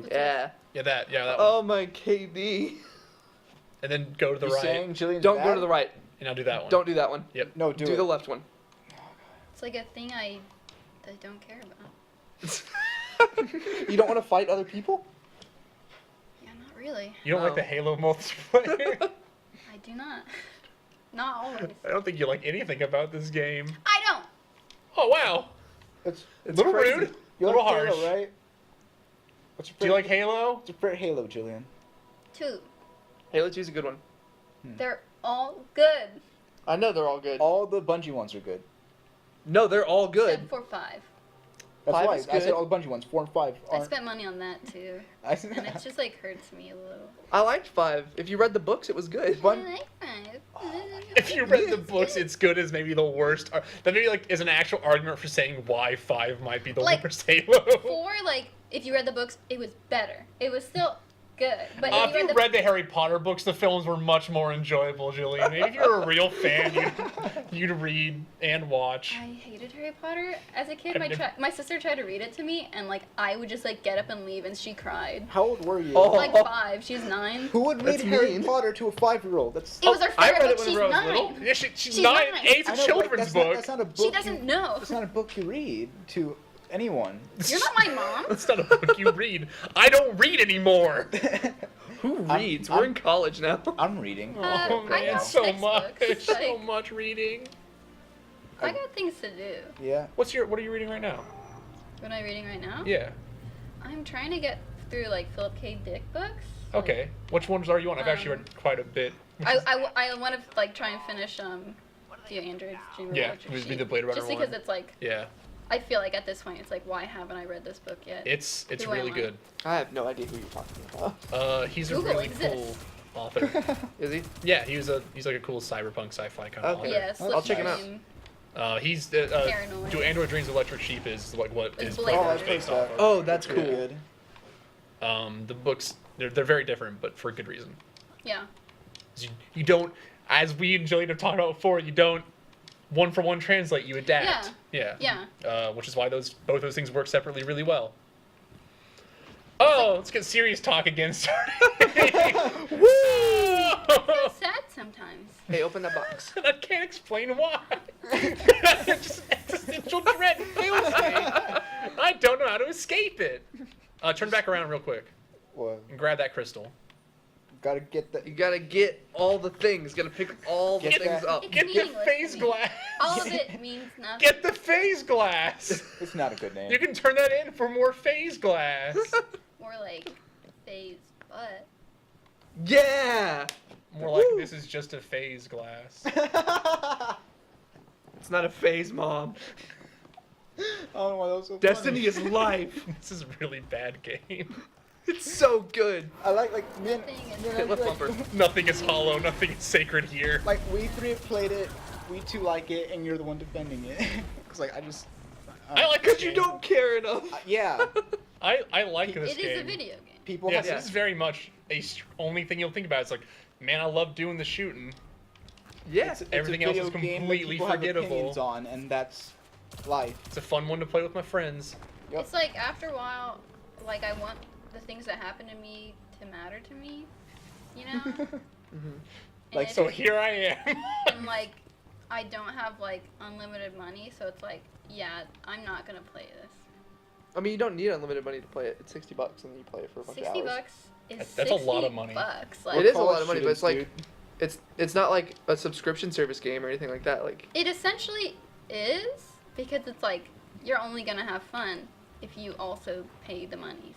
D: Yeah.
C: Yeah, that one.
D: Oh my KD.
C: And then go to the
B: You
C: right.
B: saying Jillian's
D: Don't
B: bad?
D: go to the right.
C: And I'll do that one.
D: Don't do that one.
C: Yep.
B: No, do
D: Do
B: it.
D: the left one.
A: It's like a thing I don't care about.
B: You don't want to fight other people?
A: Yeah, not really.
C: You don't like
D: Oh.
C: the Halo multiplayer?
A: I do not. Not always.
C: I don't think you like anything about this game.
A: I don't.
C: Oh, wow.
B: It's
C: A little
D: crazy.
C: rude.
B: you
C: A little
B: like
C: harsh.
B: Halo, right? What's your
C: Do you like Halo?
B: What's your favorite Halo, Jillian?
A: 2.
D: Halo 2's a good one.
A: They're all good.
D: I know they're all good.
B: All the Bungie ones are good.
D: No, they're all good.
A: Except for 5.
B: That's
D: 5
B: why
D: is
B: I said
D: good.
B: all the Bungie ones. 4 and 5
A: I
B: aren't.
A: spent money on that too.
B: I
A: And it's just like hurts me a little.
D: I liked 5. If you read the books, it was good.
B: Bun-
A: I like 5.
C: If you read the books, it's good as maybe the worst. That maybe like is an actual argument for saying why 5 might be the
A: Like,
C: worst Halo.
A: 4, like, if you read the books, it was better. It was still good. But
C: If you read the Harry Potter books, the films were much more enjoyable, Jillian. Maybe if you're a real fan, you'd read and watch.
A: I hated Harry Potter as a kid.
C: I've never-
A: My sister tried to read it to me, and like I would just like get up and leave, and she cried.
B: How old were you?
D: Oh.
A: Like 5, she's 9.
B: Who would read
D: That's
B: Harry
D: mean.
B: Potter to a 5-year-old? That's
A: It was her
C: I
A: favorite
C: read it
A: book. She's
C: whenever I was
A: 9.
C: little. Yeah, she's
A: She's
C: 9.
A: 9.
C: 8's
B: I
C: a
B: know, but
C: children's book.
B: That's not a book.
A: She doesn't know.
B: That's not a book you read to anyone.
A: You're not my mom.
C: That's not a book you read. I don't read anymore.
D: Who reads? We're in college now.
B: I'm reading.
C: Oh
A: I
C: man,
A: got
C: so
A: textbooks,
C: much, so
A: like-
C: much reading.
A: I got things to do.
B: Yeah.
C: What are you reading right now?
A: What am I reading right now?
C: Yeah.
A: I'm trying to get through like Philip K. Dick books.
C: Okay. Which ones are you on? I've actually read quite a bit.
A: I want to like try and finish the Android's Dream of
C: Yeah,
A: Electric
C: it would be
A: Sheep.
C: the Blade Runner
A: Just because
C: one.
A: it's like
C: Yeah.
A: I feel like at this point it's like why haven't I read this book yet?
C: It's
A: Who am
C: really
A: I?
C: good.
D: I have no idea who you're talking about.
C: He's a
A: Google
C: really
A: exists.
C: cool author.
D: Is he?
C: Yeah, he's like a cool cyberpunk sci-fi kind of
D: Okay.
C: author.
A: Yeah,
D: I'll check him out.
A: Slipstream.
C: He's
A: Paranoid.
C: Do Android Dreams Electric Sheep is like what
A: Like
C: is
A: Blade
C: Blade
A: Runner.
C: based off of.
D: Oh, that's
B: Pretty
D: cool.
B: good.
C: The books they're very different, but for good reason.
A: Yeah.
C: You don't, as we and Jillian have talked about before, you don't one for one translate. You adapt. Yeah. Which is why both those things work separately really well. Oh, let's get serious talk again. Woo!
A: It's sad sometimes.
D: Hey, open that box.
C: I can't explain why. Just existential dread fills me. I don't know how to escape it. Turn back around real quick
B: Well,
C: and grab that crystal.
B: gotta get the.
D: You gotta get all the things. Gotta pick all the
B: Get
D: things
B: that-
D: up.
A: It's
C: Get the
A: meaningless
C: phase
A: to me.
C: glass.
A: All of it means nothing.
C: Get the phase glass.
B: It's not a good name.
C: You can turn that in for more phase glass.
A: More like phase butt.
D: Yeah!
C: More like
D: Woo.
C: this is just a phase glass.
D: It's not a phase, Mom.
B: I don't know why that was so
D: Destiny
B: funny.
D: is life.
C: This is a really bad game.
D: It's so good.
B: I like me and,
A: Thing is-
B: me and
D: Hit left
B: like,
D: bumper.
C: Nothing is hollow. Nothing is sacred here.
B: like we 3 have played it, we 2 like it, and you're the one defending it. It's like I just.
C: I like this
D: Because you
C: game.
D: don't care enough.
B: Yeah.
C: I like this
A: It
C: game.
A: is a video game.
B: People
C: Yes,
B: have.
C: this is very much only thing you'll think about. It's like, man, I love doing the shooting.
D: Yeah.
B: It's a
C: Everything else
B: video
C: is
B: game that
C: completely
B: people have
C: forgettable.
B: opinions on, and that's life.
C: It's a fun one to play with my friends.
B: Yep.
A: It's like after a while, like I want the things that happen to me to matter to me, you know? And
B: Like,
A: if-
C: So here I am.
A: and like I don't have like unlimited money, so it's like, yeah, I'm not gonna play this.
D: I mean, you don't need unlimited money to play it. It's $60 and then you play it for a bunch of
A: 60
D: hours.
A: bucks is
C: That's a
A: 60
C: lot of money.
A: bucks.
D: It
A: Like,
D: is a
B: college
D: lot of money, but it's
B: students,
D: like it's not like a subscription service game or anything like that. Like
A: it essentially is because it's like you're only gonna have fun if you also pay the monies.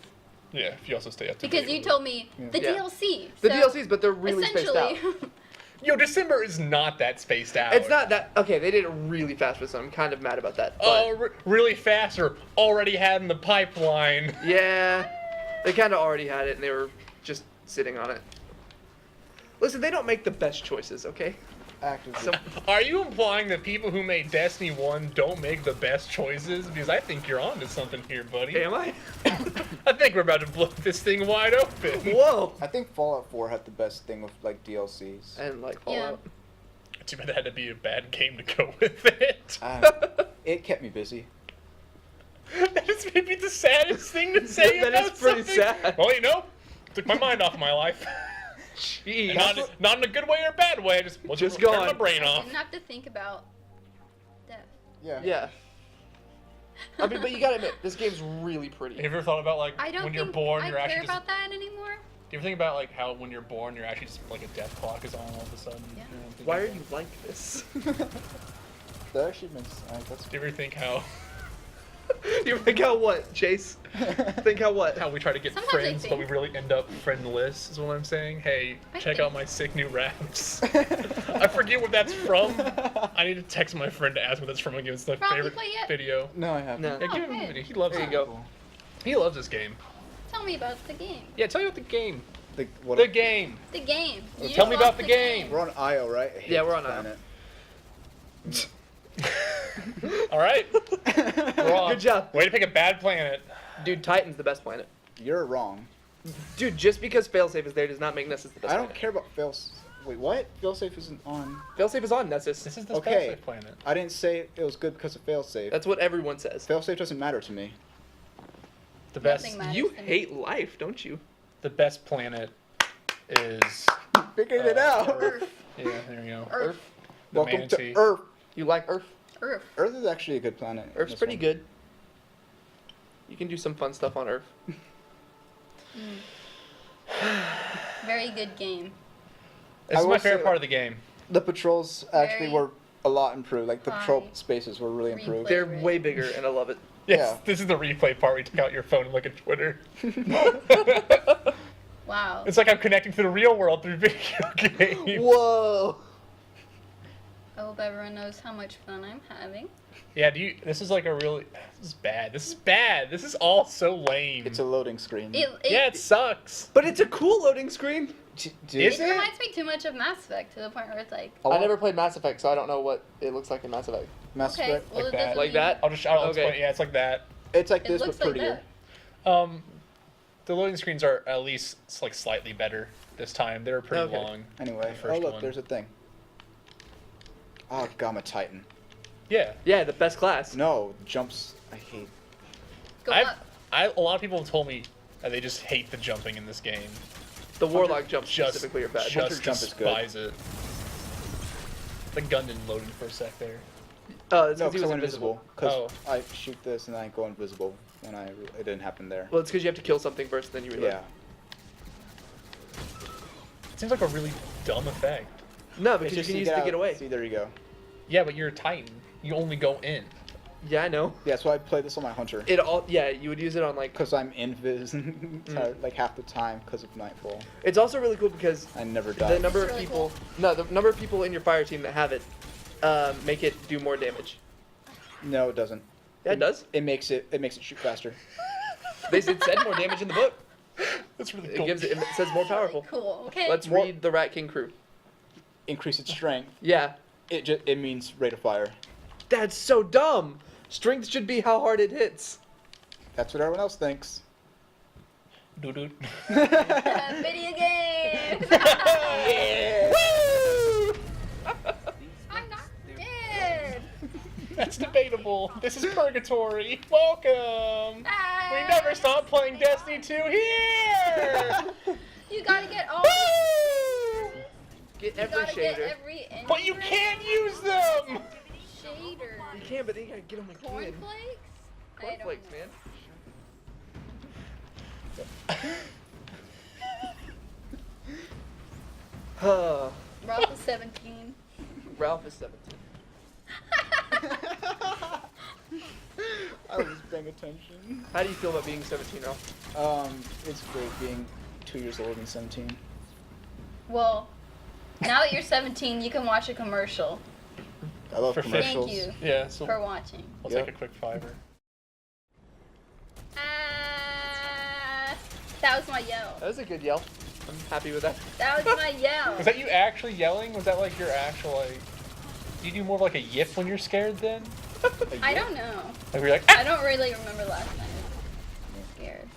C: Yeah, if you also stay up to
A: Because
C: date
A: you
C: with
A: told me the
D: Yeah.
A: DLC.
D: the
A: so
D: DLCs, but they're really spaced out.
A: essentially,
C: Yo, December is not that spaced out.
D: It's not that okay. They did it really fast with some. I'm kind of mad about that. But
C: Really fast or already had in the pipeline.
D: yeah, they kind of already had it and they were just sitting on it. Listen, they don't make the best choices, okay?
B: Actively.
C: Are you implying that people who made Destiny 1 don't make the best choices? Because I think you're onto something here, buddy.
D: Am I?
C: I think we're about to blow this thing wide open.
D: Whoa!
B: I think Fallout 4 had the best thing with like DLCs.
D: And like
A: Yeah.
D: Fallout.
C: Too bad it had to be a bad game to go with it.
B: It kept me busy.
C: That just made me the saddest thing to say
D: That
C: about
D: is pretty
C: something.
D: sad.
C: Well, you know, took my mind off my life.
D: Jeez.
C: Not in a good way or a bad way. Just
D: Just
C: turn
D: gone.
C: my brain
A: I
C: off.
A: didn't have to think about death.
B: Yeah.
D: Yeah. I mean, but you gotta admit, this game's really pretty.
C: Have you ever thought about like
A: I don't
C: when
A: think
C: you're born,
A: I
C: you're
A: care
C: actually just.
A: about that anymore.
C: Do you ever think about like how when you're born, you're actually just like a death clock is on all of a sudden?
A: Yeah.
C: You know, thinking
D: Why are
C: about-
D: you like this?
B: That actually makes that's.
C: Do you ever think how
D: You think how what, Chase? Think how what?
C: how we try to get
A: Sometimes I
C: friends, but we
A: think-
C: really end up friendless? Is what I'm saying. Hey,
A: I
C: check
A: think-
C: out my sick new raps. I forget what that's from. I need to text my friend to ask what that's from again. It's my
A: Probably
C: favorite
A: play it.
C: video.
B: No, I haven't.
D: No.
C: Yeah, give him
A: Okay.
C: the video. He loves
D: There
C: it.
D: you go.
C: He loves this game.
A: Tell me about the game.
C: Yeah, tell me about the game.
B: What
C: The game.
A: The game.
C: Well,
A: You
C: tell me
A: love
C: about the game.
B: We're on IO, right? I hate
D: Yeah, we're
B: this
D: on IO.
B: planet.
C: All right. We're on.
D: Good job.
C: Way to pick a bad planet.
D: Dude, Titan's the best planet.
B: You're wrong.
D: Dude, just because failsafe is there does not make Nessus the best
B: I don't
D: planet.
B: care about fails. Wait, what? Failsafe isn't on.
D: Failsafe is on Nessus.
C: This is the
B: Okay.
C: Spellsafe planet.
B: I didn't say it was good because of failsafe.
D: That's what everyone says.
B: Failsafe doesn't matter to me.
C: The best.
A: Nothing matters
D: You
A: to me.
D: hate life, don't you?
C: The best planet is.
B: Figured it out.
A: Earth.
C: Yeah, there you go.
A: Earth.
C: The
B: Welcome
C: manatee.
B: to Earth.
D: You like Earth?
A: Earth.
B: Earth is actually a good planet. in
D: Earth's
B: this
D: pretty
B: one.
D: good. You can do some fun stuff on Earth.
A: Very good game.
C: This
B: I
C: is
B: will
C: my
B: say,
C: favorite part of the game.
B: The patrols actually
A: Very
B: were a lot improved. Like the patrol
A: high
B: spaces were really improved.
A: replay.
D: They're
A: Right.
D: way bigger, and I love it.
C: Yes,
B: Yeah.
C: this is the replay part where you took out your phone and look at Twitter.
A: Wow.
C: It's like I'm connecting to the real world through video games.
D: Whoa!
A: I hope everyone knows how much fun I'm having.
C: Yeah, this is like a really. This is bad. This is bad. This is all so lame.
B: It's a loading screen.
C: Yeah, it sucks.
D: But it's a cool loading screen.
C: Is
A: It
C: it?
A: reminds me too much of Mass Effect to the point where it's like,
D: I never played Mass Effect, so I don't know what it looks like in Mass Effect.
B: Mass
A: okay,
B: Effect.
A: well,
C: Like
A: it
C: that.
A: doesn't
D: Like
A: mean-
D: that?
C: I'll
D: Okay.
C: explain. Yeah, it's like that.
B: It's like
A: It
B: this,
A: looks
B: but
A: like
B: prettier.
A: that.
C: The loading screens are at least like slightly better this time. They were pretty
D: Okay.
C: long.
B: Anyway,
C: The first
B: oh look,
C: one.
B: there's a thing. Oh, Gamma Titan.
C: Yeah.
D: Yeah, the best class.
B: No, jumps. I hate.
A: Go
C: I've-
A: up.
C: A lot of people have told me that they just hate the jumping in this game.
D: The Warlock jumps
C: Just,
D: specifically are bad.
B: Hunter
C: just
B: jump is good.
C: despise it. The gun didn't load in for a sec there.
D: Oh, it's
B: No,
D: because he
B: because
D: was
B: I'm
D: invisible.
B: invisible. Because I shoot this and then I go invisible when it didn't happen there.
D: Well, it's because you have to kill something first, then you reload.
B: Yeah.
C: It seems like a really dumb effect.
D: No,
B: It's
D: because you
B: just
D: can
B: you
D: use it to
B: out-
D: get away.
B: See, there you go.
C: Yeah, but you're a Titan. You only go in.
D: Yeah, I know.
B: Yeah, that's why I play this on my Hunter.
D: It all. Yeah, you would use it on like.
B: Because I'm invis like half the time because of Nightfall.
D: It's also really cool because
B: I never
D: the
B: die.
D: number
A: It's
D: of
A: really
D: people. No, the number of people in your fire team that have it, make it do more damage.
B: No, it doesn't.
D: Yeah, it does.
B: It makes it shoot faster.
D: They said more damage in the book.
C: That's really
D: It
C: cool.
D: gives it says more powerful.
A: Cool. Okay.
D: Let's
B: More-
D: read the Rat King crew.
B: Increase its strength.
D: Yeah,
B: It means rate of fire.
D: that's so dumb. Strength should be how hard it hits.
B: That's what everyone else thinks.
C: Doo-doo.
A: Video games.
B: Yeah.
A: I'm not dead.
C: That's debatable. This is purgatory. Welcome. We never stop playing Destiny 2 here.
A: You gotta get all.
D: Get
A: You
D: every
A: gotta get
D: shader.
A: every.
C: But you can't use them.
A: Shader.
D: You can, but then you gotta get them again.
A: Cornflakes. I don't
D: Cornflakes,
A: know.
D: man.
A: Ralph is 17.
D: Ralph is 17.
B: I was paying attention.
D: How do you feel about being 17, Ralph?
B: It's great being 2 years old and 17.
A: Well, now that you're 17, you can watch a commercial
B: I love
C: For
B: commercials.
A: Thank you
C: Yeah, so
A: for watching.
C: I'll
B: Yep.
C: take a quick fiver.
A: That was my yell.
D: That was a good yell. I'm happy with that.
A: That was my yell.
C: Was that you actually yelling? Was that like your actual like? Do you do more of like a yip when you're scared then?
A: I don't know.
C: Like we're like.
A: I don't really remember last time I was scared.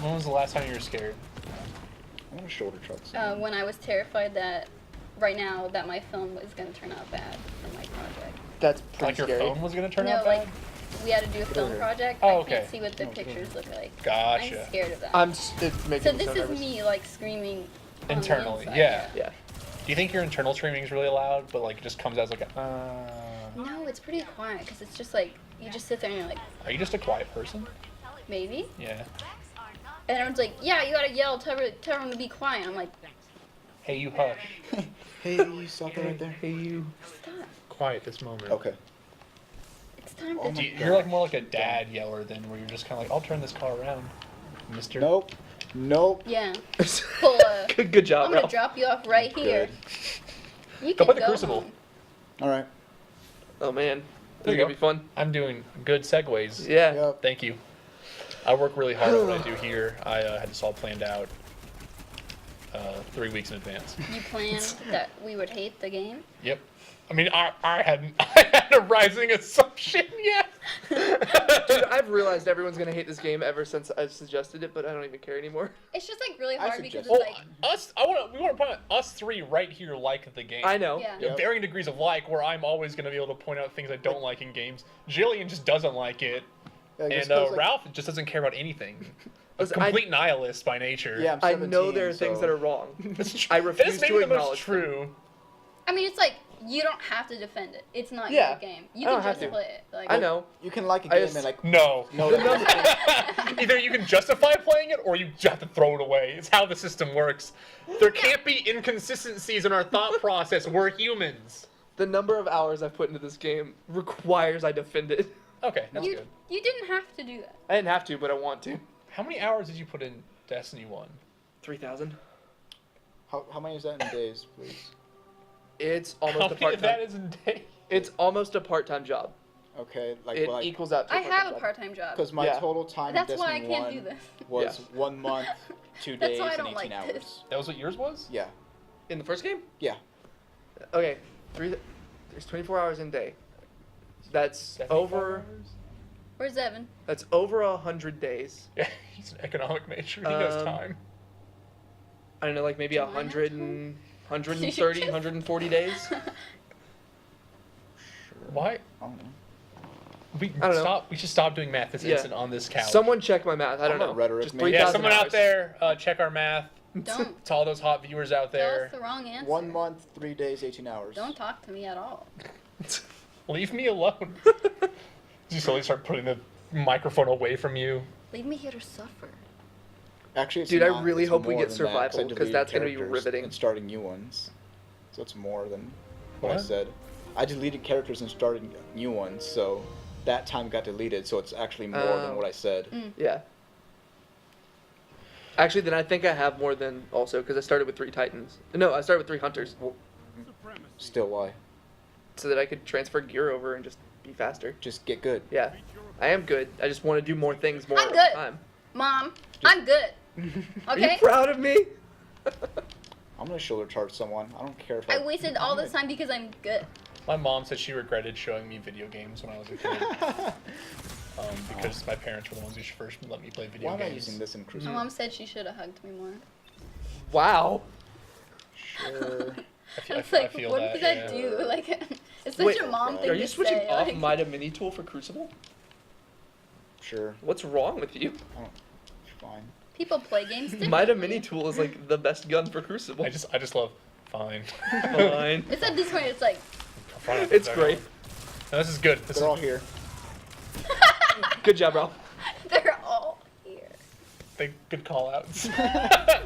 C: When was the last time you were scared?
B: I want to shoulder truck something.
A: When I was terrified that right now that my film was gonna turn out bad for my project.
D: That's
C: Like
D: pretty
C: your
D: scary.
C: phone was gonna turn
A: No,
C: out
A: like
C: bad?
A: we had to do a film
B: over here.
A: project.
C: Oh,
A: I
C: okay.
A: can't see what the pictures look like.
C: Gotcha.
A: I'm scared of that.
D: It's making
A: So
D: me
A: this
D: so
A: is
D: nervous.
A: me like screaming on the
C: Internally,
A: inside,
C: yeah.
D: Yeah.
C: Do you think your internal screaming is really loud, but like it just comes out as like a?
A: No, it's pretty quiet because it's just like you just sit there and you're like,
C: Are you just a quiet person?
A: maybe.
C: Yeah.
A: And everyone's like, yeah, you gotta yell, tell everyone to be quiet. I'm like,
C: Hey, you hush.
B: Hey, you stop it right there.
D: Hey, you.
A: stop.
C: Quiet this moment.
B: Okay.
A: It's time
B: Oh
A: to.
B: my
C: You're like more like a dad yeller than where you're just kind of like, I'll turn this car around, Mister.
B: Nope. Nope.
A: Yeah. Pull a.
D: Good job,
A: I'm gonna
D: Ralph.
A: drop you off right here.
B: Good.
A: You
C: Go
A: can
C: play the
A: go
C: Crucible.
A: home.
B: All right.
D: Oh man,
C: There
D: this is
C: you
D: gonna
C: go.
D: be fun.
C: I'm doing good segues.
D: Yeah.
B: Yep.
C: Thank you. I work really hard at what I do here. I had this all planned out 3 weeks in advance.
A: You planned that we would hate the game.
C: Yep. I mean, I had a rising assumption, yeah.
D: Dude, I've realized everyone's gonna hate this game ever since I've suggested it, but I don't even care anymore.
A: It's just like really
B: I
A: hard because
B: suggest-
A: it's
C: Well,
A: like
C: we want to point out us three right here like the game.
D: I know.
A: Yeah.
C: You know,
B: Yep.
C: varying degrees of like, where I'm always going to be able to point out things I don't like in games. Jillian just doesn't like it,
B: Yeah, you're
C: and
B: supposed, like-
C: Ralph just doesn't care about anything. A
D: Listen,
C: complete nihilist by nature.
B: Yeah, I'm
D: I
B: 17,
D: know there are things
B: so-
D: that are wrong.
C: That's tr-
D: I
C: that
D: refuse
C: is
D: to
C: maybe the most
D: acknowledge them.
C: true.
A: I mean, it's like you don't have to defend it. It's not
D: Yeah.
A: your game. You
D: I
A: can
D: don't have
A: just
D: to.
A: play it. Like,
D: I know.
B: You can like a
D: I
B: game
D: just-
B: and like
C: No.
B: no.
C: Either you can justify playing it, or you have to throw it away. It's how the system works. There can't be inconsistencies in our thought process. We're humans.
D: The number of hours I've put into this game requires I defend it.
C: Okay, that's
A: you
C: good.
A: you didn't have to do that.
D: I didn't have to, but I want to.
C: How many hours did you put in Destiny 1?
D: 3,000.
B: How many is that in days, please?
D: It's
C: How
D: almost a
C: many of that
D: part-time.
C: is in days?
D: It's almost a part-time job.
B: Okay, like
D: It
B: like
D: equals out to
A: I
D: a
A: have a
D: job.
A: part-time job.
B: because my
D: Yeah.
B: total time in
A: That's why I
B: Destiny
A: can't
B: 1
A: do this.
B: was
D: Yeah.
B: 1 month, 2
A: That's
B: days,
A: why I
B: and
A: don't
B: 18
A: like
B: hours.
A: this.
C: That was what yours was?
B: Yeah.
D: In the first game?
B: Yeah.
D: Okay, there's 24 hours in a day. That's
C: 75
D: over.
C: hours?
A: Where's Evan?
D: That's over 100 days.
C: Yeah, he's an economic major. He knows
D: Um,
C: time.
D: I don't know, like maybe
A: Do I have
D: 100 and 130, 140 days.
C: Why?
B: I don't know.
C: We
D: I don't know.
C: We should stop doing math this
D: Yeah.
C: instant on this couch.
D: Someone check my math. I don't
B: I'm a
D: know.
B: rhetoric
D: Just
B: major.
D: 3,000
C: Yeah, someone
D: hours.
C: out there, check our math.
A: Don't
C: To all those hot viewers out
A: tell us
C: there,
A: the wrong answer.
B: 1 month, 3 days, 18 hours.
A: Don't talk to me at all.
C: leave me alone. You slowly start putting the microphone away from you.
A: Leave me here to suffer.
B: Actually, it's
D: Dude, I
B: not.
D: really
B: It's
D: hope we
B: more
D: get
B: than that, 'cause I
D: survival, 'cause
B: deleted
D: that's gonna be
B: characters
D: riveting.
B: And starting new ones, so it's more than what I
C: What?
B: said. I deleted characters and started new ones, so that time got deleted. So it's actually more than
D: Oh.
B: what I said.
D: Yeah. Actually, then I think I have more than also because I started with 3 Titans. No, I started with 3 Hunters,
B: Still, why?
D: so that I could transfer gear over and just be faster.
B: Just get good.
D: Yeah, I am good. I just want to do more things more
A: I'm
D: at
A: good.
D: a time.
A: Mom, I'm good.
D: Are
A: Okay?
D: you proud of me?
B: I'm gonna shoulder charge someone. I don't care if
A: I wasted all this time because I'm good.
C: My mom said she regretted showing me video games when I was a kid. Because my parents were the ones who first let me play video
B: Why am I
C: games.
B: using this in
A: My
B: Crucible?
A: mom said she should have hugged me more.
D: Wow.
B: Sure.
C: I
A: It's like,
C: feel
A: what
C: that,
A: does that
C: yeah.
A: do? Like, it's such
D: Wait,
A: a mom thing
D: Are
A: to
D: you switching
A: say.
D: off
A: like,
D: Myka Mini Tool for Crucible?
B: Sure.
D: What's wrong with you?
B: Fine.
A: People play games differently.
D: Myka Mini Tool is like the best gun for Crucible.
C: I just love fine.
D: Fine.
A: It's at this point, it's like,
C: Fine.
D: It's great.
C: No, this is good. This
B: They're all
C: is
B: here.
D: Good job, Ralph.
A: they're all here.
C: good call outs.
B: I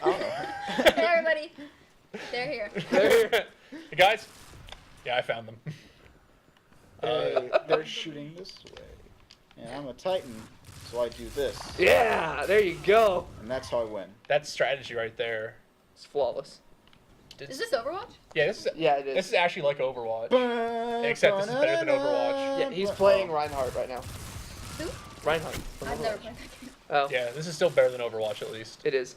B: don't know.
A: Hey, everybody. They're here.
C: Hey, guys. Yeah, I found them.
B: They're shooting this way, and I'm a Titan, so I do this,
D: Yeah, there you go.
B: and that's how I win.
C: That's strategy right there.
D: It's flawless.
A: Is this Overwatch?
C: Yeah, this is
D: Yeah, it
C: this
D: is.
C: is actually like Overwatch. Except this is better than Overwatch.
D: Yeah, he's playing Reinhardt right now.
A: Who?
D: Reinhardt. from
A: I've never
D: Overwatch.
A: played that game.
D: Oh,
C: Yeah, this is still better than Overwatch at least.
D: it is.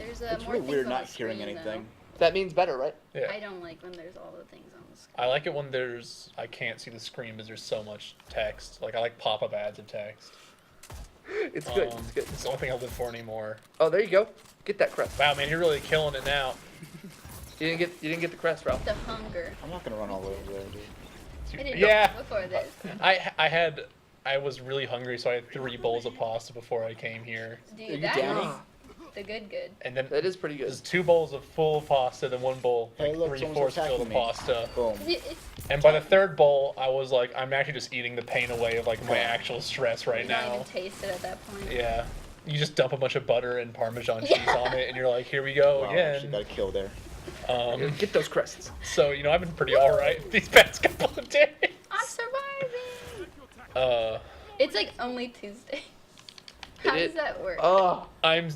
A: There's
B: It's
A: more
B: really
A: things
B: weird
A: on
B: not
A: the
B: hearing
A: screen,
B: anything.
D: That means better, right?
A: though.
C: Yeah.
A: I don't like when there's all the things on the screen.
C: I like it when I can't see the screen because there's so much text. Like, I like pop-up ads of text.
D: It's good. It's good.
C: It's the only thing I live for anymore.
D: Oh, there you go. Get that crest.
C: Wow, man, you're really killing it now.
D: You didn't get the crest, Ralph.
A: The hunger.
B: I'm not gonna run all over there, dude.
A: I didn't
C: Yeah.
A: know before this.
C: I was really hungry, so I had 3 bowls of pasta before I came here.
B: Are
A: Dude,
B: you
A: that's
B: Danny?
A: the good.
C: And then
D: That is pretty good.
C: there's 2 bowls of full pasta, then 1 bowl,
B: Hey,
C: like
B: look,
C: 3/4
B: someone's
C: filled of
B: attacking me.
C: pasta.
B: Boom.
A: It's
C: And by the 3rd bowl, I was like, I'm actually just eating the pain away of like my actual stress right
A: you don't
C: now.
A: even taste it at that point.
C: Yeah. You just dump a bunch of butter and Parmesan cheese on it, and you're like, here we go
B: Wow, actually
C: again.
B: got a kill there.
D: Get those crests.
C: So, I've been pretty alright these past couple of days.
A: I'm surviving.
C: It's
A: like only Tuesday. How
D: It-
A: does that work?
D: Oh,
C: I'm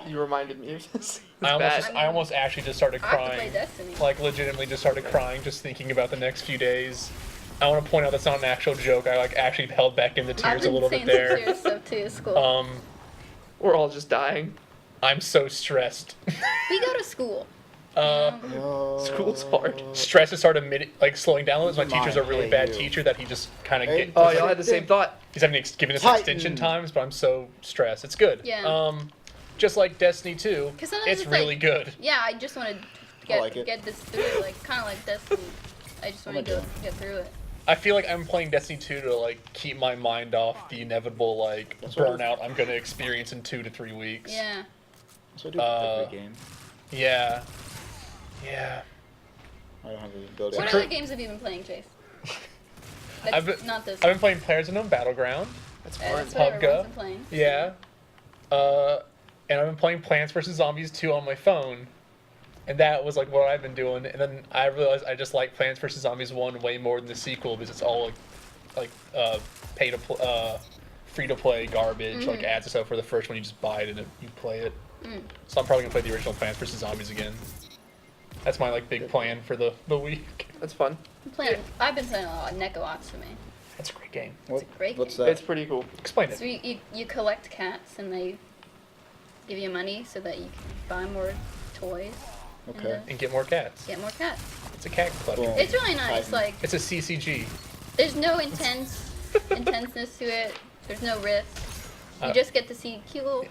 D: you reminded me of this. It's
C: I
D: bad.
C: almost actually just started
A: I have to play
C: crying.
A: Destiny.
C: Like, legitimately just started crying just thinking about the next few days. I want to point out that's not an actual joke. I like actually held back in the
A: I've
C: tears a
A: been
C: little bit
A: saying
C: there.
A: tears stuff too. It's cool.
D: We're all just dying.
C: I'm so stressed.
A: We go to school.
D: School's hard.
C: Stress has started slowing down a little. My teacher's a really
B: Hey,
C: bad
B: you.
C: teacher that he just kind of
B: Hey.
C: get.
D: Oh, y'all had the same thought.
C: He's giving us
B: Titan.
C: extension times, but I'm so stressed. It's good.
A: Yeah.
C: Just like Destiny 2,
A: 'Cause sometimes
C: it's
A: it's
C: really
A: like-
C: good.
A: Yeah, I just want to
B: like it.
A: get this through, like kind of like Destiny. I just want
B: am I
A: to
B: doing?
A: get through it.
C: I feel like I'm playing Destiny 2 to like keep my mind off the inevitable like
B: That's what
C: burnout I'm gonna experience in 2 to 3 weeks.
A: Yeah.
B: So I do for every game.
C: Yeah. Yeah.
B: I don't have the ability.
A: What other games have you been playing, Chase? That's
C: I've been-
A: not this.
C: I've been playing PlayerUnknown's Battleground.
D: That's
A: That's
D: fun.
A: what everyone's
C: PUBG.
A: been playing.
C: Yeah. And I've been playing Plants vs. Zombies 2 on my phone. And that was like what I've been doing. And then I realized I just like Plants vs. Zombies 1 way more than the sequel because it's all pay to free to play garbage, like ads and stuff. For the first one, you just buy it and you play it. So I'm probably gonna play the original Plants vs. Zombies again. That's my like big plan for the week.
D: That's fun.
A: I've been playing a lot of Neko Atsume.
C: That's a great game.
B: What,
A: a great
B: what's
A: game.
B: that?
D: It's pretty cool.
C: Explain
A: So
C: it.
A: you collect cats and they give you money so that you can buy more toys
B: Okay.
C: And get more cats.
A: get more cats.
C: It's a cat collector.
B: Boom.
A: It's really nice.
B: Titan.
A: Like
C: It's a CCG.
A: there's no intenseness to it. There's no risk. You
C: Uh,
A: just get to see cute little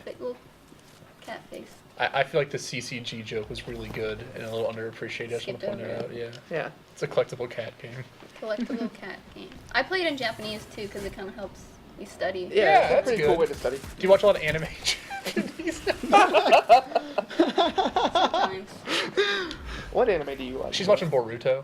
A: cat face.
C: I feel like the CCG joke was really good and a little underappreciated. I just want to
A: Skipped
C: point
A: over
C: it out. Yeah.
D: Yeah.
C: It's a collectible cat game.
A: Collectible cat game. I play it in Japanese too because it kind of helps you study.
D: Yeah,
C: that's
D: that's a pretty cool
C: good.
D: way to study.
C: Do you watch a lot of anime Japanese?
A: Sometimes.
D: What anime do you watch?
C: She's watching Boruto.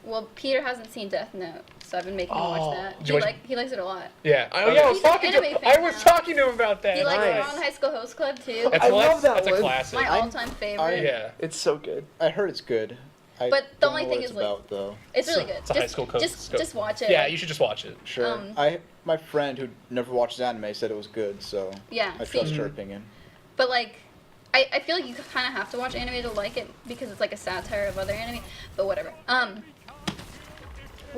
A: Well, Peter hasn't seen Death Note, so I've been making him
C: Oh.
A: watch that.
C: Did you watch-
A: He likes it a lot.
C: Yeah. I
A: yeah,
C: was
A: he's an
C: talking to
A: anime fan
C: I was
A: now.
C: talking to him about that.
A: He likes
D: Nice.
A: Ron High School Host Club too.
C: That's
D: I
C: a
D: love that
C: That's a
D: one.
C: classic.
A: My all-time favorite.
C: Yeah.
D: It's so good.
B: I heard it's good. I
A: But the
B: don't
A: only
B: know
A: thing
B: what
A: is,
B: it's
A: like,
B: about though.
A: It's really good.
C: It's a high school coach.
A: Just watch it.
C: Yeah, you should just watch it.
B: Sure. My friend who never watches anime said it was good, so
A: Yeah,
B: I
A: see.
B: trust her opinion.
A: But like, I feel like you kind of have to watch anime to like it because it's like a satire of other anime. But whatever.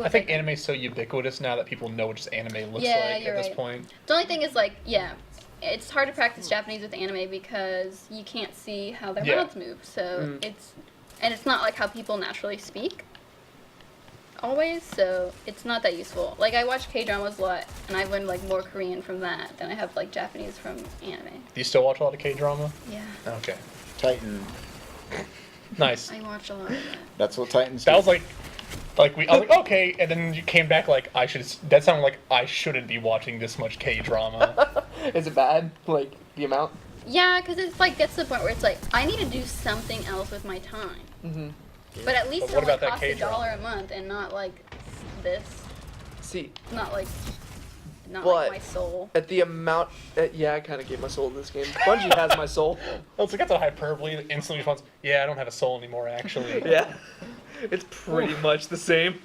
C: I think anime is so ubiquitous now that people know what just anime looks
A: Yeah,
C: like
A: you're
C: at this
A: right.
C: point.
A: The only thing is like, yeah, it's hard to practice Japanese with anime because you can't see how their
C: Yeah.
A: mouths move. So it's not like how people naturally speak. Always, so it's not that useful. Like I watch K-dramas a lot, and I learned like more Korean from that than I have like Japanese from anime.
C: Do you still watch a lot of K-drama?
A: Yeah,
C: Okay.
B: Titan.
C: Nice.
A: I watch a lot of that.
B: That's what Titans
C: That
B: do.
C: was like I was like, okay, and then you came back like that sounded like I shouldn't be watching this much K-drama.
D: Is it bad? Like the amount?
A: Yeah, because it's like gets to the point where it's like I need to do something else with my time.
D: Mm-hmm.
A: But at least
C: But what
A: it'll
C: about that
A: cost
C: K-drama?
A: $1 a month and not like this.
D: See,
A: Not like
D: But-
A: my soul.
D: at the amount, yeah, I kind of gave my soul to this game. Bungie has my soul.
C: It's like that's a hyperbole that instantly responds, yeah, I don't have a soul anymore actually.
D: Yeah, it's pretty much the same.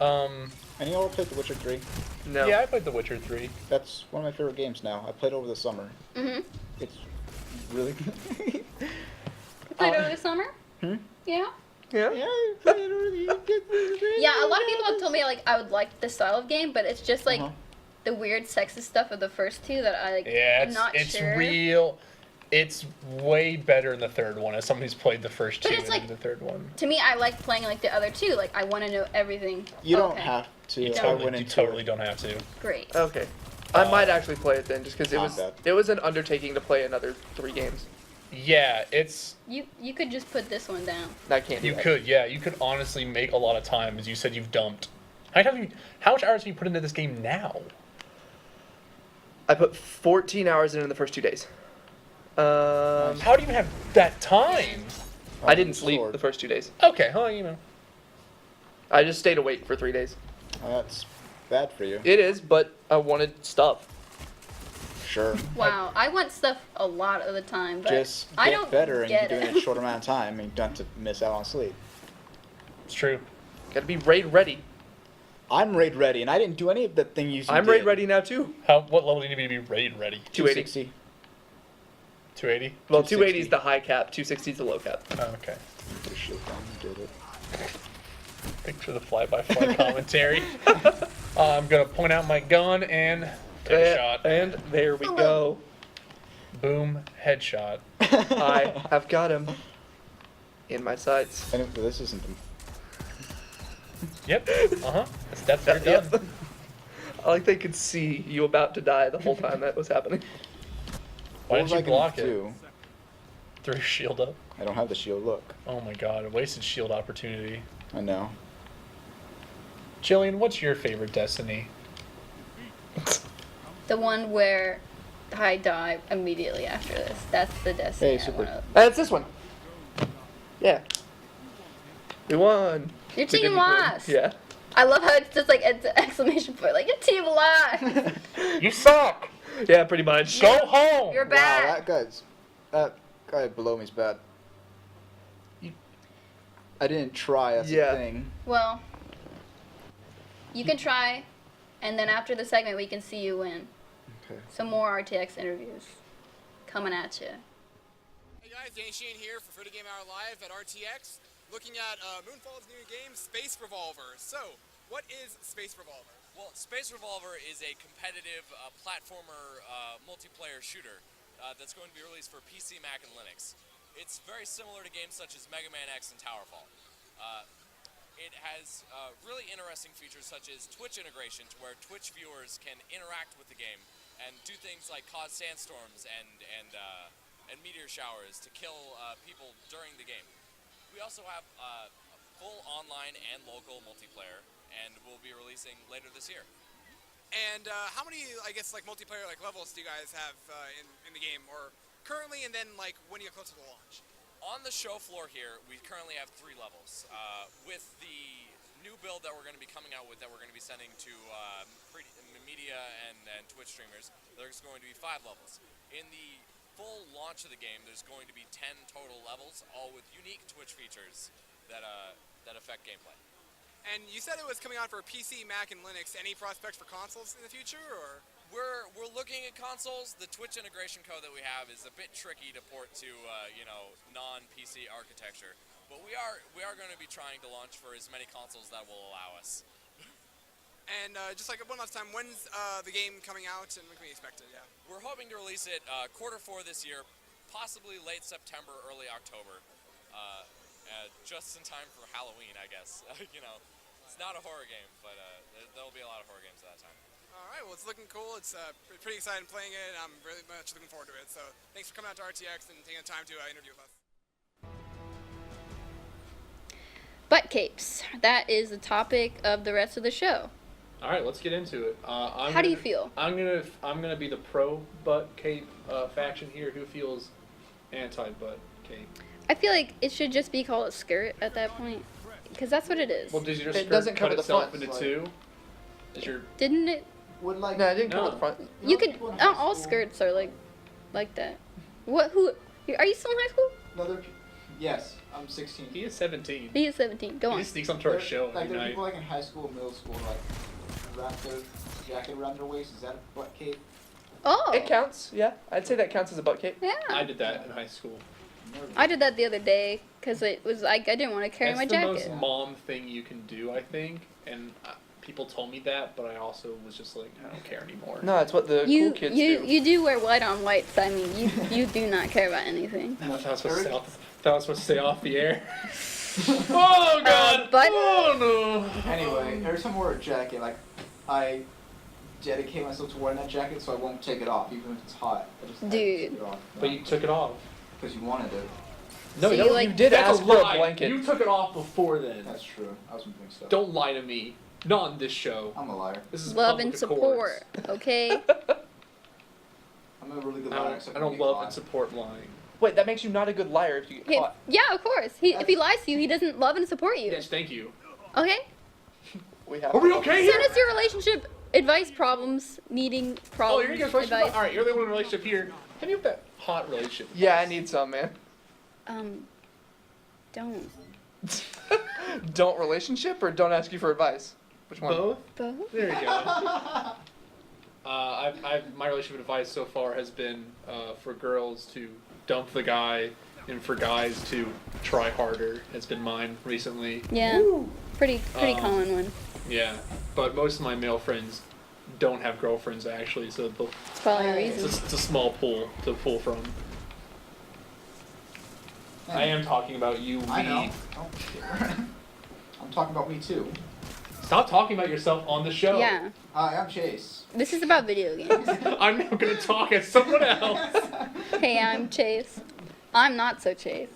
B: And you all played The Witcher 3?
D: No.
C: Yeah, I played The Witcher 3.
B: That's one of my favorite games now. I played it over the summer.
A: Mm-hmm.
B: It's really good.
A: You played over the summer?
B: Hmm?
A: Yeah.
D: Yeah.
B: Yeah, I played it over the
A: Yeah, a lot of people have told me like I would like this style of game, but it's just like
B: Uh-huh.
A: the weird sexist stuff of the first two that I like.
C: Yeah,
A: I'm not
C: it's
A: sure.
C: real. It's way better in the third one, as someone who's played the first
A: But
C: two
A: it's
C: and
A: like-
C: the third one.
A: To me, I like playing like the other two. Like, I want to know everything.
B: You don't
A: Okay,
B: have to.
C: You
B: I went
C: you
B: into
C: totally
B: it.
C: don't have to.
A: Great.
D: Okay. I might actually play it then, just because
B: Not bad.
D: it was an undertaking to play another 3 games.
C: Yeah, it's
A: You could just put this one down.
D: I can't do
C: you
D: that.
C: could you could honestly make a lot of time, as you said you've dumped. How much hours have you put into this game now?
D: I put 14 hours in the first 2 days.
C: How do you even have that time?
D: I didn't sleep
B: Sword.
D: the first 2 days.
C: Okay, well, you know.
D: I just stayed awake for 3 days.
B: That's bad for you.
D: It is, but I wanted stuff.
B: Sure.
A: Wow, I want stuff a lot of the time, but
B: Just
A: I
B: get
A: don't
B: better and you
A: get
B: can do it
A: it.
B: in a short amount of time and you don't have to miss out on sleep.
C: It's true.
D: Gotta be raid ready.
B: I'm raid ready and I didn't do any of the thing you
D: I'm
B: did.
D: raid ready now too.
C: What level do you need to be raid ready?
D: 280.
B: 260.
C: 280?
D: Well,
B: 260.
D: 280 is the high cap, 260 is the low cap.
C: Oh, okay.
B: Good shit, you did it.
C: Thanks for the fly-by-fly commentary. I'm gonna point out my gun and take a shot.
D: And there we go.
C: Boom, headshot.
D: I have got him in my sights.
B: And this isn't the...
C: Yep. That's you're done.
D: Yep. I like they could see you about to die the whole time that was happening.
C: Why
B: What
C: didn't you
B: was I gonna
C: block it?
B: do?
C: Threw your shield up.
B: I don't have the shield look.
C: Oh my god, a wasted shield opportunity.
B: I know.
C: Jillian, what's your favorite Destiny?
A: The one where I die immediately after this. That's the destiny.
B: Hey,
A: I
B: super.
A: wanna-
D: And it's this one. Yeah. We won.
A: Your
D: We
A: team
D: didn't win.
A: lost.
D: Yeah.
A: I love how it's just like it's an exclamation point, like your team lost.
C: You suck!
D: Yeah, pretty much.
C: Go home!
A: You're
B: Wow,
A: bad.
B: that guy below me's bad. I didn't try, that's
D: Yeah.
B: the thing.
A: Well, you can try, and then after the segment, we can see you win.
B: Okay.
A: Some more RTX interviews coming at you.
G: Hey guys, Danny Sheehan here for Fruity Game Hour Live at RTX, looking at Moonfall's new game, Space Revolver. So, what is Space Revolver?
H: Well, Space Revolver is a competitive platformer multiplayer shooter that's going to be released for PC, Mac, and Linux. It's very similar to games such as Mega Man X and Towerfall. It has really interesting features such as Twitch integration, to where Twitch viewers can interact with the game and do things like cause sandstorms and meteor showers to kill people during the game. We also have full online and local multiplayer, and we'll be releasing later this year.
G: And how many, I guess, like multiplayer levels do you guys have in the game, or currently, and then like when you get close to the launch?
H: On the show floor here, we currently have 3 levels. With the new build that we're going to be coming out with, that we're going to be sending to media and Twitch streamers, there's going to be 5 levels. In the full launch of the game, there's going to be 10 total levels, all with unique Twitch features that affect gameplay.
G: And you said it was coming out for PC, Mac, and Linux. Any prospects for consoles in the future, or?
H: We're looking at consoles. The Twitch integration code that we have is a bit tricky to port to non-PC architecture, but we are going to be trying to launch for as many consoles that will allow us.
G: And just like one last time, when's the game coming out, and when can we expect it? Yeah.
H: We're hoping to release it Q4 this year, possibly late September, early October, just in time for Halloween, I guess. It's not a horror game, but there'll be a lot of horror games at that time.
G: All right, well, it's looking cool. It's pretty exciting playing it. I'm really much looking forward to it. So thanks for coming out to RTX and taking the time to interview with us.
A: Butt capes. That is the topic of the rest of the show.
C: All right, let's get into it.
A: How do you feel?
C: I'm gonna be the pro butt cape faction here. Who feels anti butt cape?
A: I feel like it should just be called a skirt at that point, because that's what it is.
C: Well, does your
D: It
C: skirt
D: doesn't
C: cut
D: cover the
C: itself
D: front,
C: into
D: so-
C: 2? Is your
A: Didn't it?
B: Would like...
D: No, I didn't cover
C: No.
D: the front.
A: You could. Not all skirts are like that. What? Who? Are you still in high school?
B: Another... Yes, I'm 16.
C: he is 17.
A: He is 17. Go
C: He
A: on.
C: just sneaks onto our show
B: Like,
C: every
B: there are
C: night.
B: people like in high school, middle school, like, wrap their jacket around their waist. Is that a butt cape?
A: Oh.
D: It counts, yeah. I'd say that counts as a butt cape.
A: Yeah.
C: I did that in high school.
A: I did that the other day because it was like I didn't want to carry
C: That's
A: my
C: the
A: jacket.
C: most mom thing you can do, I think. And people told me that, but I also was just like, I don't care anymore.
D: No, it's what the cool kids do.
A: You do wear white on white, so I mean, you do not care about anything.
C: I thought I was supposed to stay off the air. Oh god!
A: But
C: oh no!
B: Anyway, every time I wear a jacket, like, I dedicate myself to wearing that jacket, so I won't take it off, even if it's hot. I just
A: Dude.
B: take it off.
C: But you took it off.
B: Because you wanted it.
C: No,
A: So
C: you,
A: you,
C: don't,
A: like-
C: you did
D: That's
C: ask
D: a
C: for a
D: lie.
C: blanket. You took it off before then.
B: That's true. I was moving stuff.
C: Don't lie to me. Not on this show.
B: I'm a liar.
C: This is
A: love
C: public
A: and
C: accords.
A: support, okay?
B: I'm a really good
C: I
B: liar,
C: don't,
B: except
C: I
B: when
C: don't
B: get
C: love
B: caught.
C: and support lying.
D: Wait, that makes you not a good liar if you get
A: Okay,
D: caught.
A: yeah, of course. If he lies to you, he doesn't love and support you.
C: Yes, thank you.
A: Okay?
D: We have
C: Are we
D: to-
C: okay
A: Send
C: here?
A: us your relationship advice problems, needing
C: Oh,
A: problems,
C: you're gonna get
A: advice.
C: All right, you're the one in a relationship here. Have you have that hot relationship?
D: Yeah, I need some, man.
A: Don't.
D: Don't relationship or don't ask you for advice? Which one?
C: Both.
A: Both?
C: There you go. My relationship advice so far has been for girls to dump the guy and for guys to try harder. It's been mine recently.
A: Yeah. Pretty common one.
C: Yeah, but most of my male friends don't have girlfriends actually, so
A: It's probably a
C: it's
A: reason.
C: a small pool to pull from. I am talking about you, me.
B: I know. Don't care. I'm talking about me too.
C: Stop talking about yourself on the show.
A: Yeah.
B: Hi, I'm Chase.
A: This is about video games.
C: I'm now gonna talk as someone else.
A: Hey, I'm Chase. I'm not so Chase.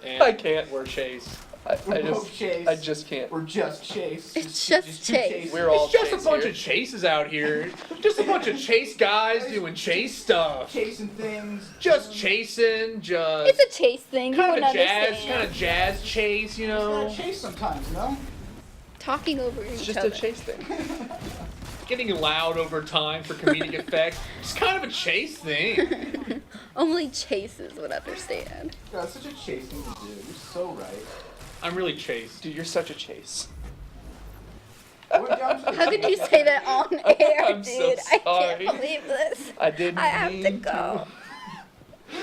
C: And
D: I can't.
C: We're Chase.
B: We're both Chase.
D: I just can't.
B: We're just Chase.
A: It's just
B: two
A: Chase.
B: Chases.
D: We're all
C: It's just
D: Chase
C: a bunch
D: here.
C: of Chases out here. Just a bunch of Chase guys doing Chase stuff.
B: Chasing things.
C: Just chasing, just
A: It's a Chase thing. You
C: kind
A: wouldn't
C: of jazz,
A: understand.
C: kind of jazz chase, you know.
B: Gotta chase sometimes, you know?
A: Talking over
D: It's
A: each
D: just
A: other.
D: a chase thing.
C: Getting loud over time for comedic effect. It's kind of a chase thing.
A: Only Chases would understand.
B: God, it's such a chase thing to do. You're so right.
C: I'm really chased.
D: Dude, you're such a chase.
B: We're down to the
A: How could you say that on air,
D: I'm
A: dude?
D: so
A: I
D: sorry.
A: can't believe this.
D: I didn't
A: I have to
D: mean
A: go.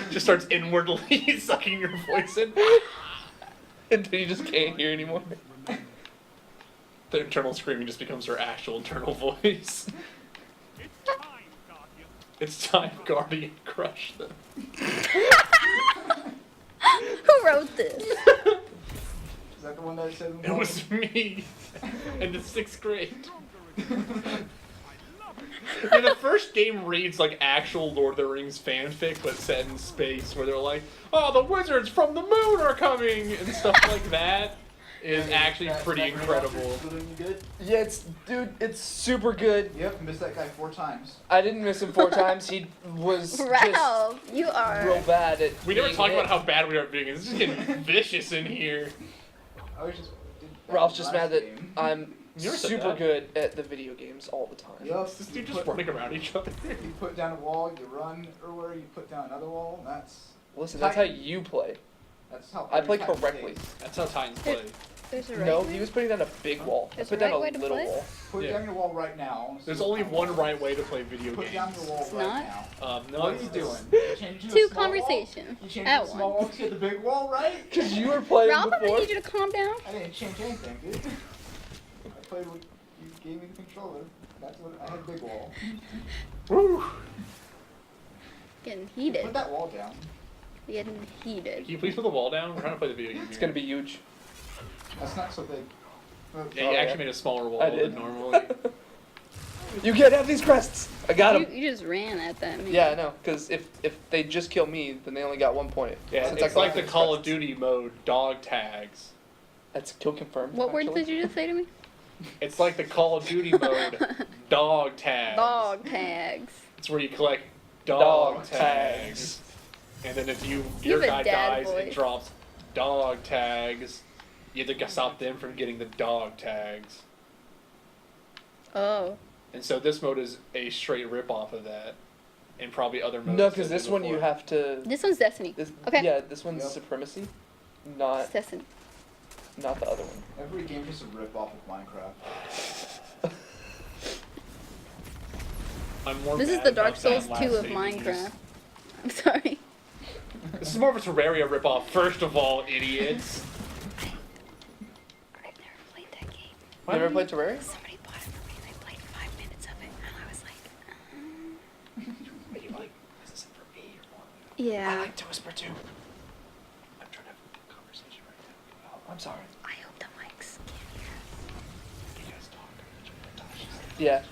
C: Just starts inwardly sucking your voice in.
D: Until you just can't hear anymore.
C: The internal screaming just becomes her actual internal voice. It's time, Guardian, crush them.
A: Who wrote this?
B: Is that the one that said?
C: It was me in the 6th grade. Yeah, the first game reads like actual Lord of the Rings fanfic, but set in space, where they're like, "Oh, the wizards from the moon are coming," and stuff like that. Is actually pretty incredible.
D: Yeah, dude, it's super good.
B: Yep, missed that guy 4 times.
D: I didn't miss him 4 times. He was just
A: Ralph, you are.
D: real bad at.
C: We never
D: being
C: talked
D: hit.
C: about how bad we are at being. This is getting vicious in here.
B: I was just.
D: Ralph's just mad that
B: game.
D: I'm
C: You never said
D: super
C: that.
D: good at the video games all the time.
B: Yup.
C: This dude just running around each other.
B: You put down a wall, you run, or where you put down another wall.
D: Listen, that's how you play.
B: That's how.
D: I play
B: every time it
D: correctly.
B: takes.
C: That's how Titans play.
A: There's a right
D: No,
A: way?
D: he was putting down a big wall. I
A: There's
D: put
A: a
D: down
A: right
D: a
A: way to
D: little
A: play?
D: wall.
B: Put
C: Yeah.
B: down your wall right now.
C: There's only one right way to play video
B: Put
C: games.
B: down your wall
A: It's
B: right
A: not?
B: now.
C: No,
B: What are
C: it's-
B: you doing? You change it to a
A: Two
B: small wall?
A: conversation
B: You changed
A: at
B: the small
A: one.
B: wall to the big wall, right?
D: Because you were playing
A: Ralph, I'm
D: before.
A: gonna need you to calm down.
B: I didn't change anything, dude. I played with you gave me the controller. That's what I had big wall.
C: Woo!
A: Getting
B: Put
A: heated.
B: that wall down.
A: Getting heated.
C: Can you please put the wall down? We're trying to play the video game.
D: It's gonna be huge.
B: That's not so big.
C: Yeah, you
D: Oh,
C: actually
D: yeah.
C: made a smaller wall
D: I
C: than
D: did.
C: normally.
D: You can't have these crests. I got him.
A: You just ran at that man.
D: Yeah, I know. Because if they just kill me, then they only got 1 point.
C: Yeah,
D: Since I
C: it's like the
D: collected
C: Call of
D: crests.
C: Duty mode, dog tags.
D: That's kill confirmed.
A: What words
D: actually.
A: did you just say to me?
C: It's like the Call of Duty mode, dog tags.
A: Dog tags.
C: It's where you collect dog,
D: Dog
C: tags. And then if
A: You
C: your
A: have a
C: guy
A: dad
C: dies,
A: voice.
C: it drops dog tags. You have to stop them from getting the dog tags.
A: Oh.
C: And so this mode is a straight rip off of that. And probably other modes.
D: No, because
C: that
D: this
C: did
D: one you
C: before.
D: have to.
A: This one's Destiny.
D: This,
A: Okay.
D: Yeah, this one's
B: Yep.
D: supremacy,
A: It's
D: not
A: Destiny.
D: the other one.
B: Every game just a rip off of Minecraft.
C: I'm more
A: This is
C: mad
A: the Dark
C: about that
A: Souls
C: last
A: 2 of
C: phase.
A: Minecraft. I'm sorry.
C: This is more of a Terraria ripoff, first of all, idiots.
A: I've never played that game.
D: You ever played Terraria?
A: Somebody bought it for me and I played 5 minutes of it and I was like,
D: Are you like, is this for me or what?
A: yeah.
D: I like to whisper too. I'm trying to have a conversation right now. Oh, I'm sorry.
A: I hope the mics can't hear us.
D: You guys talk. Yeah.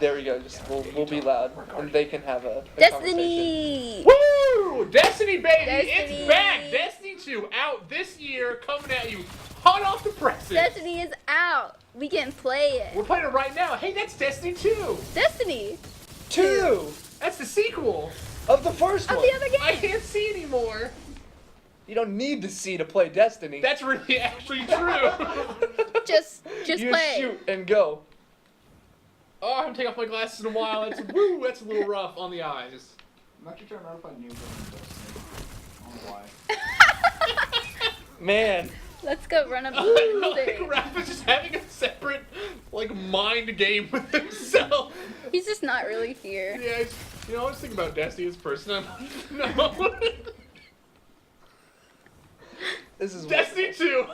D: There we go. Just we'll be loud, and they can have a conversation.
A: Destiny!
C: Woo! Destiny, baby!
A: Destiny.
C: It's back! Destiny 2 out this year, coming at you hot off the presses.
A: Destiny is out. We can play it.
C: We're playing it right now. Hey, that's Destiny 2.
A: Destiny
D: 2
C: That's the sequel.
D: of the first
A: of
D: one.
A: the other
C: I
A: game.
C: can't see anymore.
D: You don't need to see to play Destiny.
C: That's really actually true.
A: Just
D: you
A: play.
D: shoot and go.
C: Oh, I haven't taken off my glasses in a while. That's woo. That's a little rough on the eyes.
B: I'm actually trying to remember if I knew Destiny. I don't know why.
D: Man,
A: Let's go run up
C: I
A: the
C: like
A: thing.
C: Raph is just having a separate, like, mind game with himself.
A: He's just not really here.
C: Yeah, I was thinking about Destiny as a person. No.
D: this is
C: Destiny 2.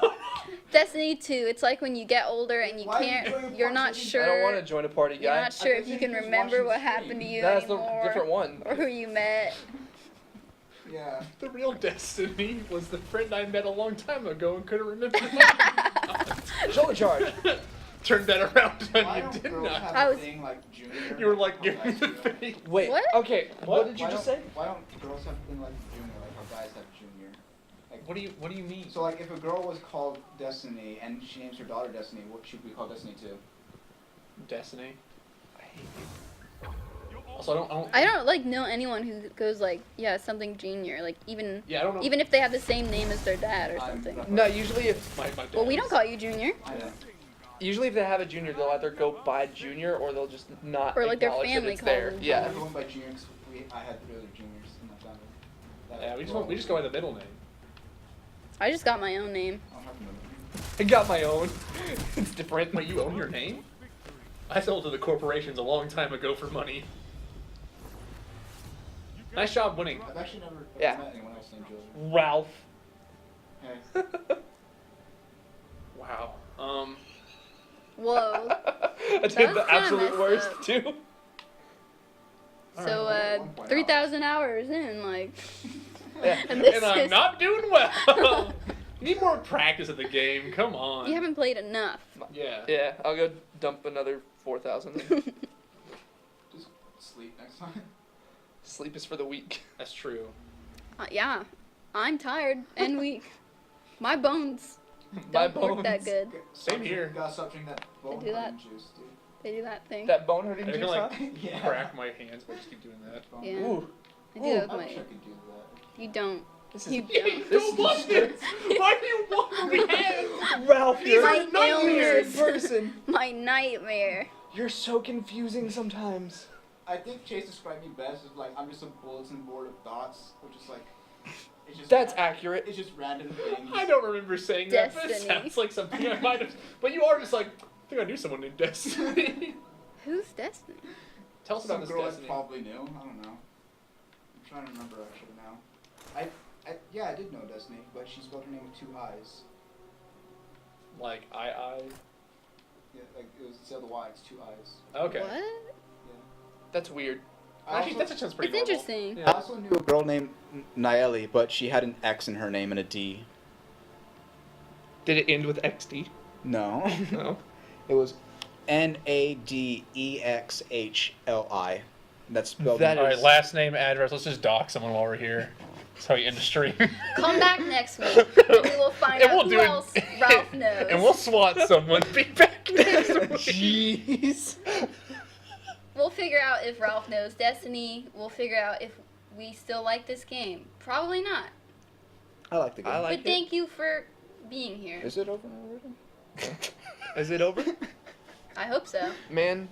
A: Destiny 2. It's like when you get older and
B: Why are you doing
A: can't. You're not
B: party?
A: sure.
D: I don't want to join a party,
A: You're
D: guy.
A: not sure
B: I
A: if you
B: think
A: can
B: he's
A: remember
B: watching
A: what
B: the
A: happened to
B: stream.
A: you
D: That's
A: anymore,
D: the different one.
A: or who you met.
B: Yeah.
C: The real Destiny was the friend I met a long time ago and couldn't remember.
D: Shoulder charge.
C: Turned that around
B: Why
C: on you,
B: don't
C: didn't
B: girls
C: I?
B: have
A: I
B: a
A: was-
B: thing like junior?
C: You were like
B: how
C: giving me
B: guys
C: the
B: do?
C: face.
D: Wait.
A: What?
D: Okay. What did you
B: Why
D: just
B: don't-
D: say?
B: Why don't girls have a thing like junior, like how guys have junior? Like,
C: What do you mean?
B: so like if a girl was called Destiny and she names her daughter Destiny, what should we call Destiny 2?
C: Destiny. I hate you. Also, I don't.
A: I don't like know anyone who goes like, yeah, something junior. Like even
C: Yeah, I don't know.
A: even if they have the same name as their dad or something.
D: No, usually if
C: My dad
A: Well, we don't
C: is-
A: call you junior.
B: I know.
D: if they have a junior, they'll either go by junior or they'll just not
A: Or, like, their
D: acknowledge that
A: family
D: it's
A: calls
D: there.
A: them
D: Yeah.
B: I went by junior 'cause I had 3 other juniors in my family.
C: Yeah, we just go by the middle name.
A: I just got my own name.
B: I don't have another.
D: I got my own. It's different.
C: Wait, you own your name? I sold to the corporations a long time ago for money. Nice job winning.
B: I've actually never
D: Yeah.
B: met anyone else named Jillian.
D: Ralph.
B: Hey.
C: Wow.
A: Whoa.
D: I did
A: was
D: the
A: kinda
D: absolute
A: messed
D: worst
A: up.
D: too.
A: So
B: Alright, 1.0.
A: 3,000 hours in, like,
D: Yeah.
A: and this
C: And I'm
A: is
C: not doing well. You need more practice at the game. Come on.
A: you haven't played enough.
C: Yeah.
D: Yeah, I'll go dump another 4,000.
B: Just sleep next time.
D: Sleep is for the weak.
C: That's true.
A: Yeah, I'm tired and weak. My bones
D: My
A: don't work
D: bones.
A: that good.
C: Same here.
B: Gotta stop drinking that bone
A: do that.
B: juice, dude.
A: They do that thing.
D: That bone hurting
C: I
D: juice,
C: can
D: huh?
C: like
B: Yeah.
C: crack my hands, but I just keep doing that.
B: Bone
A: Yeah.
B: juice.
D: Ooh.
A: I do that
B: I
A: with
B: wish I
A: my.
B: could do that.
A: You don't.
D: This
A: You
D: is
C: You
A: don't.
C: don't want this. Why do you want me hands?
D: Ralph,
C: These
D: you're
C: are
A: My
D: a weird
A: illness.
D: person.
A: My nightmare.
D: You're so confusing sometimes.
B: I think Chase described me best as like I'm just a bulletin board of thoughts, which is like it's just
D: That's accurate.
B: It's just random things.
C: I don't remember saying that, but it
A: Destiny.
C: sounds like something I might have. But you are just like, I think I knew someone named Destiny.
A: Who's Destiny?
C: Tell us
B: Some
C: about this
B: girl
C: Destiny.
B: I probably knew. I don't know. I'm trying to remember actually now. Yeah, I did know Destiny, but she spelled her name with 2 I's.
C: Like,
B: Yeah, like it was instead of the Y, it's 2 I's.
C: Okay.
A: What?
B: Yeah.
D: That's weird.
C: Actually, that sounds pretty
A: It's
C: normal.
A: interesting.
B: I
C: Yeah.
B: also knew a girl named Naeli, but she had an X in her name and a D.
D: Did it end with XD?
B: No.
D: No.
B: It was Nadexhli. That's spelled.
D: That
C: All right,
D: is-
C: last name, address. Let's just dox someone while we're here. That's how you end the stream.
A: Come back next week. We will find
C: And
A: out
C: we'll
A: who
C: do it-
A: else Ralph knows.
C: And we'll swat someone. Be back next week.
B: Jeez.
A: We'll figure out if Ralph knows Destiny. We'll figure out if we still like this game. Probably not.
B: I like the game.
D: I like
A: But thank you for being here.
B: Is it over already?
D: Is it over?
A: I hope so.
D: Man,